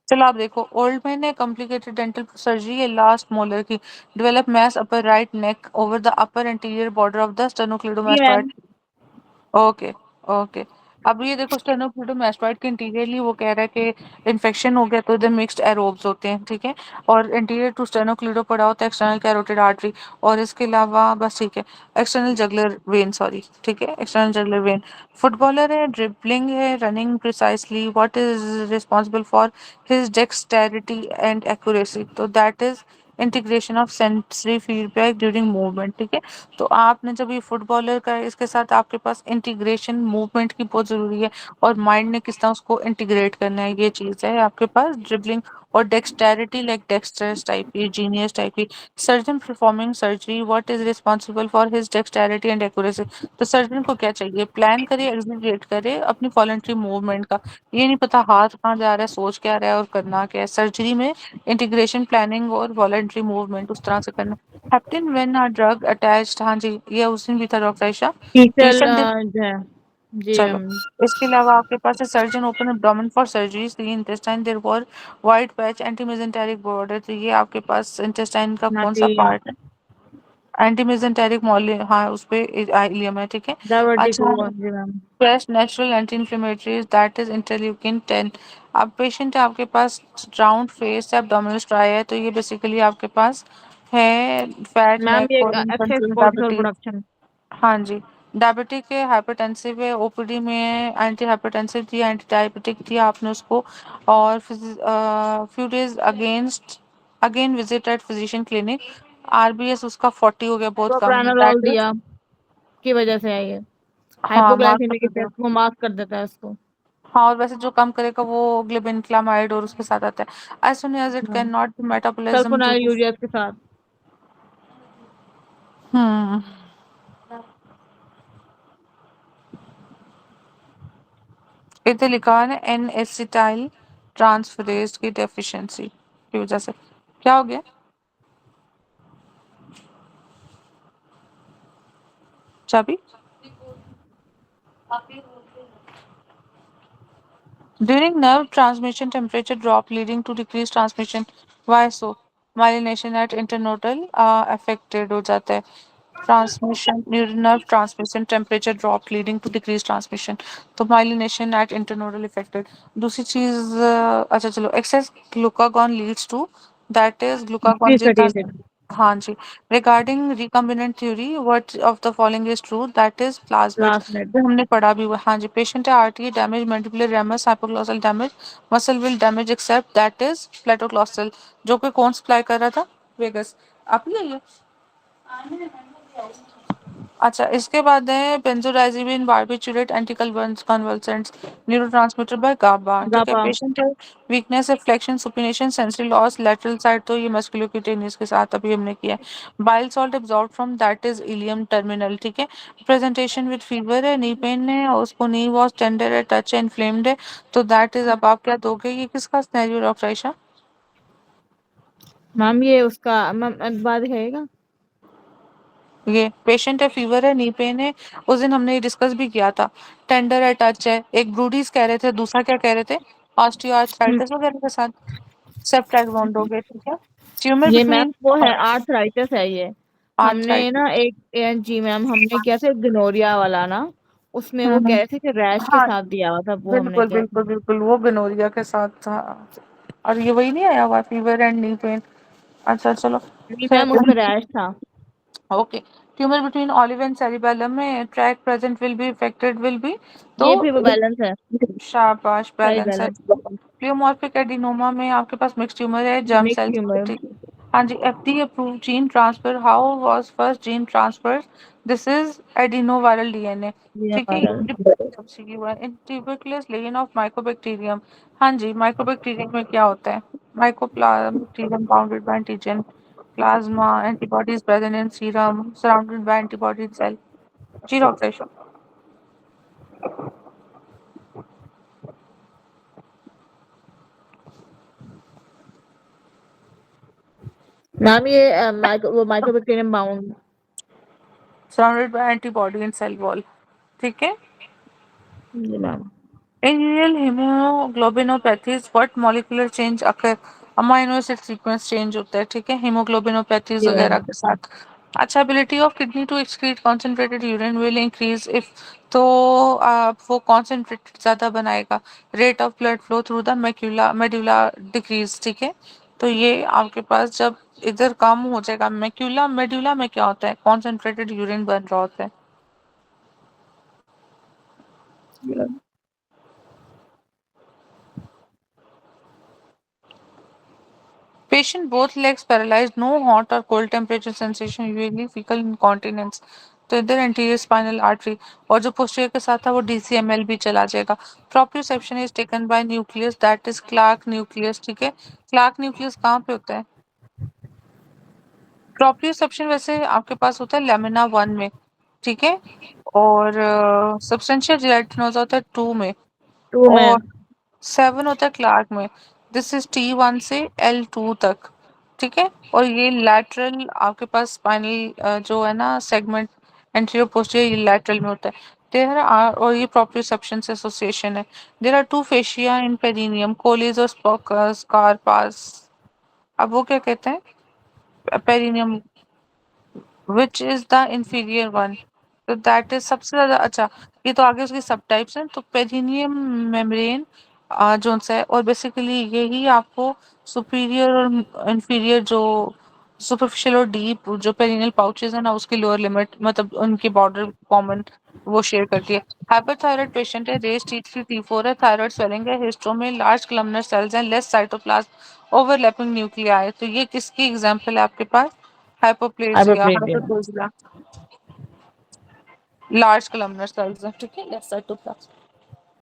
Speaker 1: चलो आप देखो, ओल्ड मैन ने कॉम्प्लिकेटेड डेंटल सर्जरी है लास्ट मोलर की, develop mass upper right neck over the upper anterior border of the
Speaker 2: जी
Speaker 1: स्टेनोक्लिडोमास्टोइड।
Speaker 2: मैम।
Speaker 1: Okay, okay. अब ये देखो, स्टेनोक्लिडोमास्टोइड के इंटीरियरली वो कह रहा है कि इन्फेक्शन हो गया, तो इधर मिक्स्ड एरोब्स होते हैं, ठीक है। और इंटीरियर टू स्टेनोक्लिडो पड़ा होता है एक्सटर्नल कैरोटिड आर्टरी, और इसके अलावा बस, ठीक है, एक्सटर्नल जगलर वेन, सॉरी, ठीक है, एक्सटर्नल जगलर वेन। फुटबॉलर है, ड्रिबलिंग है, running precisely, what is responsible for his dexterity and accuracy, तो that is integration of sensory feedback during movement, ठीक है। तो आपने जब ये फुटबॉलर का है, इसके साथ आपके पास इंटीग्रेशन मूवमेंट की बहुत जरूरी है, और माइंड ने किस तरह उसको इंटीग्रेट करना है, ये चीज है आपके पास ड्रिबलिंग। और डेक्सटेरिटी लाइक डेक्स्टर्स टाइप की, जीनियस टाइप की। Surgeon performing surgery, what is responsible for his dexterity and accuracy, तो सर्जन को क्या चाहिए, प्लान करे, एग्जीक्यूट करे अपनी वॉलंटरी मूवमेंट का, ये नहीं पता हाथ कहाँ जा रहा है, सोच क्या रहा है और करना क्या है। सर्जरी में इंटीग्रेशन, प्लानिंग और वॉलंटरी मूवमेंट उस तरह से करना। Heptane when a drug attached, हाँ जी, ये उस दिन भी था डॉक्टर आयशा।
Speaker 2: टीचर
Speaker 1: पेशेंट,
Speaker 2: जो है। जी
Speaker 1: चलो,
Speaker 2: मैम।
Speaker 1: इसके अलावा आपके पास है surgeon open abdomen for surgeries the intestine there were white patch anti mesenteric border, तो ये आपके पास इंटेस्टाइन का कौन सा
Speaker 2: नाटी।
Speaker 1: पार्ट है, एंटी मेजेंटेरिक मॉल, हाँ उस पे इलियम है, ठीक है। अच्छा,
Speaker 2: डायवर्टिको, जी ma'am.
Speaker 1: Fresh natural anti inflammatory that is interleukin 10। अब पेशेंट है आपके पास राउंड फेस एब्डोमिनल स्ट्राई है, तो ये बेसिकली आपके पास है फैट
Speaker 2: मैम
Speaker 1: नेक
Speaker 2: ये
Speaker 1: और
Speaker 2: एक्सेस
Speaker 1: इनकंट्रोल
Speaker 2: कोर्टिसोल
Speaker 1: डायबिटीज।
Speaker 2: प्रोडक्शन।
Speaker 1: हाँ जी, डायबिटिक है, हाइपरटेंसिव है, OPD में एंटी हाइपरटेंसिव थी, एंटी डायबिटिक थी, आपने उसको, और few days against again visit at physician clinic. RBS उसका 40 हो गया, बहुत कम,
Speaker 2: प्रोप्रानोलोल
Speaker 1: दैट इज,
Speaker 2: दिया की वजह से है ये।
Speaker 1: हाँ मार्क
Speaker 2: हाइपोग्लाइसेमिक
Speaker 1: कर दिया।
Speaker 2: इफेक्ट को मास्क कर देता है इसको।
Speaker 1: हाँ, और वैसे जो कम करेगा वो ग्लिबिनक्लामाइड और उसके साथ आता है, as soon as it
Speaker 2: हाँ,
Speaker 1: cannot be metabolism due
Speaker 2: sulfonyl
Speaker 1: to,
Speaker 2: urea के साथ।
Speaker 1: हम्म, इधर लिखा है ना एन एसिटाइल ट्रांसफरेज की डेफिशिएंसी की वजह से क्या हो गया चाबी during nerve transmission temperature drop leading to decreased transmission why so myelination at internodal affected हो जाता है transmission nerve transmission temperature drop leading to decreased transmission तो myelination at internodal affected दूसरी चीज अच्छा चलो excess glucagon leads to that is glucagon
Speaker 2: increase
Speaker 1: जितना
Speaker 2: fatigue
Speaker 1: हाँ जी regarding recombinant theory what of the following is true that is plasmids
Speaker 2: last night
Speaker 1: जो हमने पढ़ा भी हुआ है हाँ जी पेशेंट है RT damage multiple ramus hypoglossal damage muscle will damage except that is palatoglossal जो कि कौन सप्लाई कर रहा था वेगस आप ही है ये अच्छा इसके बाद है बेंजोडाइजिपिन बारबिटूरेट एंटीकन्वल्सेंट्स न्यूरोट्रांसमीटर बाय गाबा ठीक है
Speaker 2: gapa
Speaker 1: पेशेंट है वीकनेस है flexion supination sensory loss lateral side तो ये मस्कुलोक्यूटेनियस के साथ अभी हमने किया है bile salt absorb from that is ilium terminal ठीक है प्रेजेंटेशन विद फीवर है नी पेन है और उसको नी वॉज टेंडर है टच है इन्फ्लेम्ड है तो दैट इज अब आप क्या दोगे ये किसका स्नेरियो डॉक्टर आयशा
Speaker 2: मैम ये उसका मैम बाद दिखाइएगा
Speaker 1: ये पेशेंट है फीवर है नी पेन है उस दिन हमने डिस्कस भी किया था टेंडर है टच है एक ब्रूडीज कह रहे थे दूसरा क्या कह रहे थे
Speaker 2: हम्म,
Speaker 1: ऑस्टियोआर्थराइटिस वगैरह के साथ सेप्टाइक वाउंड हो गए ठीक है ट्यूमर
Speaker 2: ये मैम
Speaker 1: बिटवीन
Speaker 2: वो है आर्थराइटिस है ये हमने
Speaker 1: आर्थराइटिस
Speaker 2: ना एक जी मैम हमने किया था गनोरिया वाला ना उसमें वो कह
Speaker 1: हम्म
Speaker 2: रहे थे कि रैश के
Speaker 1: हाँ
Speaker 2: साथ दिया हुआ था वो हमने
Speaker 1: बिल्कुल
Speaker 2: किया था
Speaker 1: बिल्कुल बिल्कुल वो गनोरिया के साथ था और ये वही नहीं आया हुआ फीवर एंड नी पेन अच्छा चलो
Speaker 2: नहीं
Speaker 1: फिर
Speaker 2: मैम उसमें रैश था
Speaker 1: okay tumour between olive and cerebellum में tract present will be affected will be तो
Speaker 2: ये भी वो बैलेंस है
Speaker 1: शाबाश
Speaker 2: सही
Speaker 1: बैलेंस है
Speaker 2: बैलेंस
Speaker 1: प्लियोमॉर्फिक एडिनोमा में आपके पास मिक्स ट्यूमर है जर्म
Speaker 2: मिक्स
Speaker 1: सेल्स
Speaker 2: ट्यूमर
Speaker 1: ठीक हाँ जी FD approve gene transfer how was first gene transfer this is adenoviral DNA
Speaker 2: ये
Speaker 1: ठीक है
Speaker 2: viral
Speaker 1: in tuberculous lane of mycobacterium हाँ जी माइकोबैक्टीरियम में क्या होता है mycoplasm bounded by antigen plasma antibodies present in serum surrounded by antibody cell जी डॉक्टर
Speaker 2: मैम ये वो microbacterium bound
Speaker 1: surrounded by antibody in cell wall ठीक है
Speaker 2: जी ma'am
Speaker 1: In real hemoglobinopathies, what molecular change occur? Amino acid sequence change होता है ठीक है हीमोग्लोबिनोपैथीज
Speaker 2: जी
Speaker 1: वगैरह
Speaker 2: मैम
Speaker 1: के साथ अच्छा ability of kidney to excrete concentrated urine will increase if तो वो कॉन्सेंट्रेटेड ज्यादा बनाएगा rate of blood flow through the macula medulla decrease ठीक है तो ये आपके पास जब इधर कम हो जाएगा मेक्यूला मेडुला में क्या होता है कॉन्सेंट्रेटेड यूरिन बन रहा होता है Patient both legs paralyzed, no hot or cold temperature sensation, usually fecal incontinence. तो इधर एंटीरियर स्पाइनल आर्टरी और जो पोस्टीरियर के साथ था वो डीसीएमएल भी चला जाएगा proprioception is taken by nucleus that is Clarke nucleus ठीक है क्लार्क न्यूक्लियस कहाँ पे होता है प्रोप्रियोसेप्शन वैसे आपके पास होता है लेमिना वन में ठीक है और सब्सटेंशियल जिलेटिनोसा होता है टू में
Speaker 2: टू
Speaker 1: और
Speaker 2: में
Speaker 1: 7 होता है क्लार्क में दिस इज T1 से L2 तक ठीक है और ये लैटरल आपके पास स्पाइनल जो है ना सेगमेंट एंटीरियर पोस्टीरियर ये लैटरल में होता है देयर आर और ये प्रोप्रियोसेप्शन से एसोसिएशन है there are two fascia in perineum Colles और स्कारपास अब वो क्या कहते हैं perineum which is the inferior one तो दैट इज सबसे ज्यादा अच्छा ये तो आगे उसकी सब टाइप्स हैं तो पेरिनियम मेम्ब्रेन जो सा है और बेसिकली यही आपको सुपीरियर और इंफीरियर जो सुपरफिशियल और डीप जो पेरिनियल पाउचेस है ना उसकी लोअर लिमिट मतलब उनकी बॉर्डर कॉमन वो शेयर करती है हाइपरथायराइड पेशेंट है रेस T3 T4 है थायराइड स्वेलिंग है हिस्टो में लार्ज कलमनर सेल्स हैं लेस साइटोप्लाज्म ओवरलैपिंग न्यूक्लियाई तो ये किसकी एग्जांपल है आपके पास hypoplasia
Speaker 2: hyperplasia
Speaker 1: hypoplasia large columnar cells हैं ठीक है लेफ्ट साइड टू प्लाज्म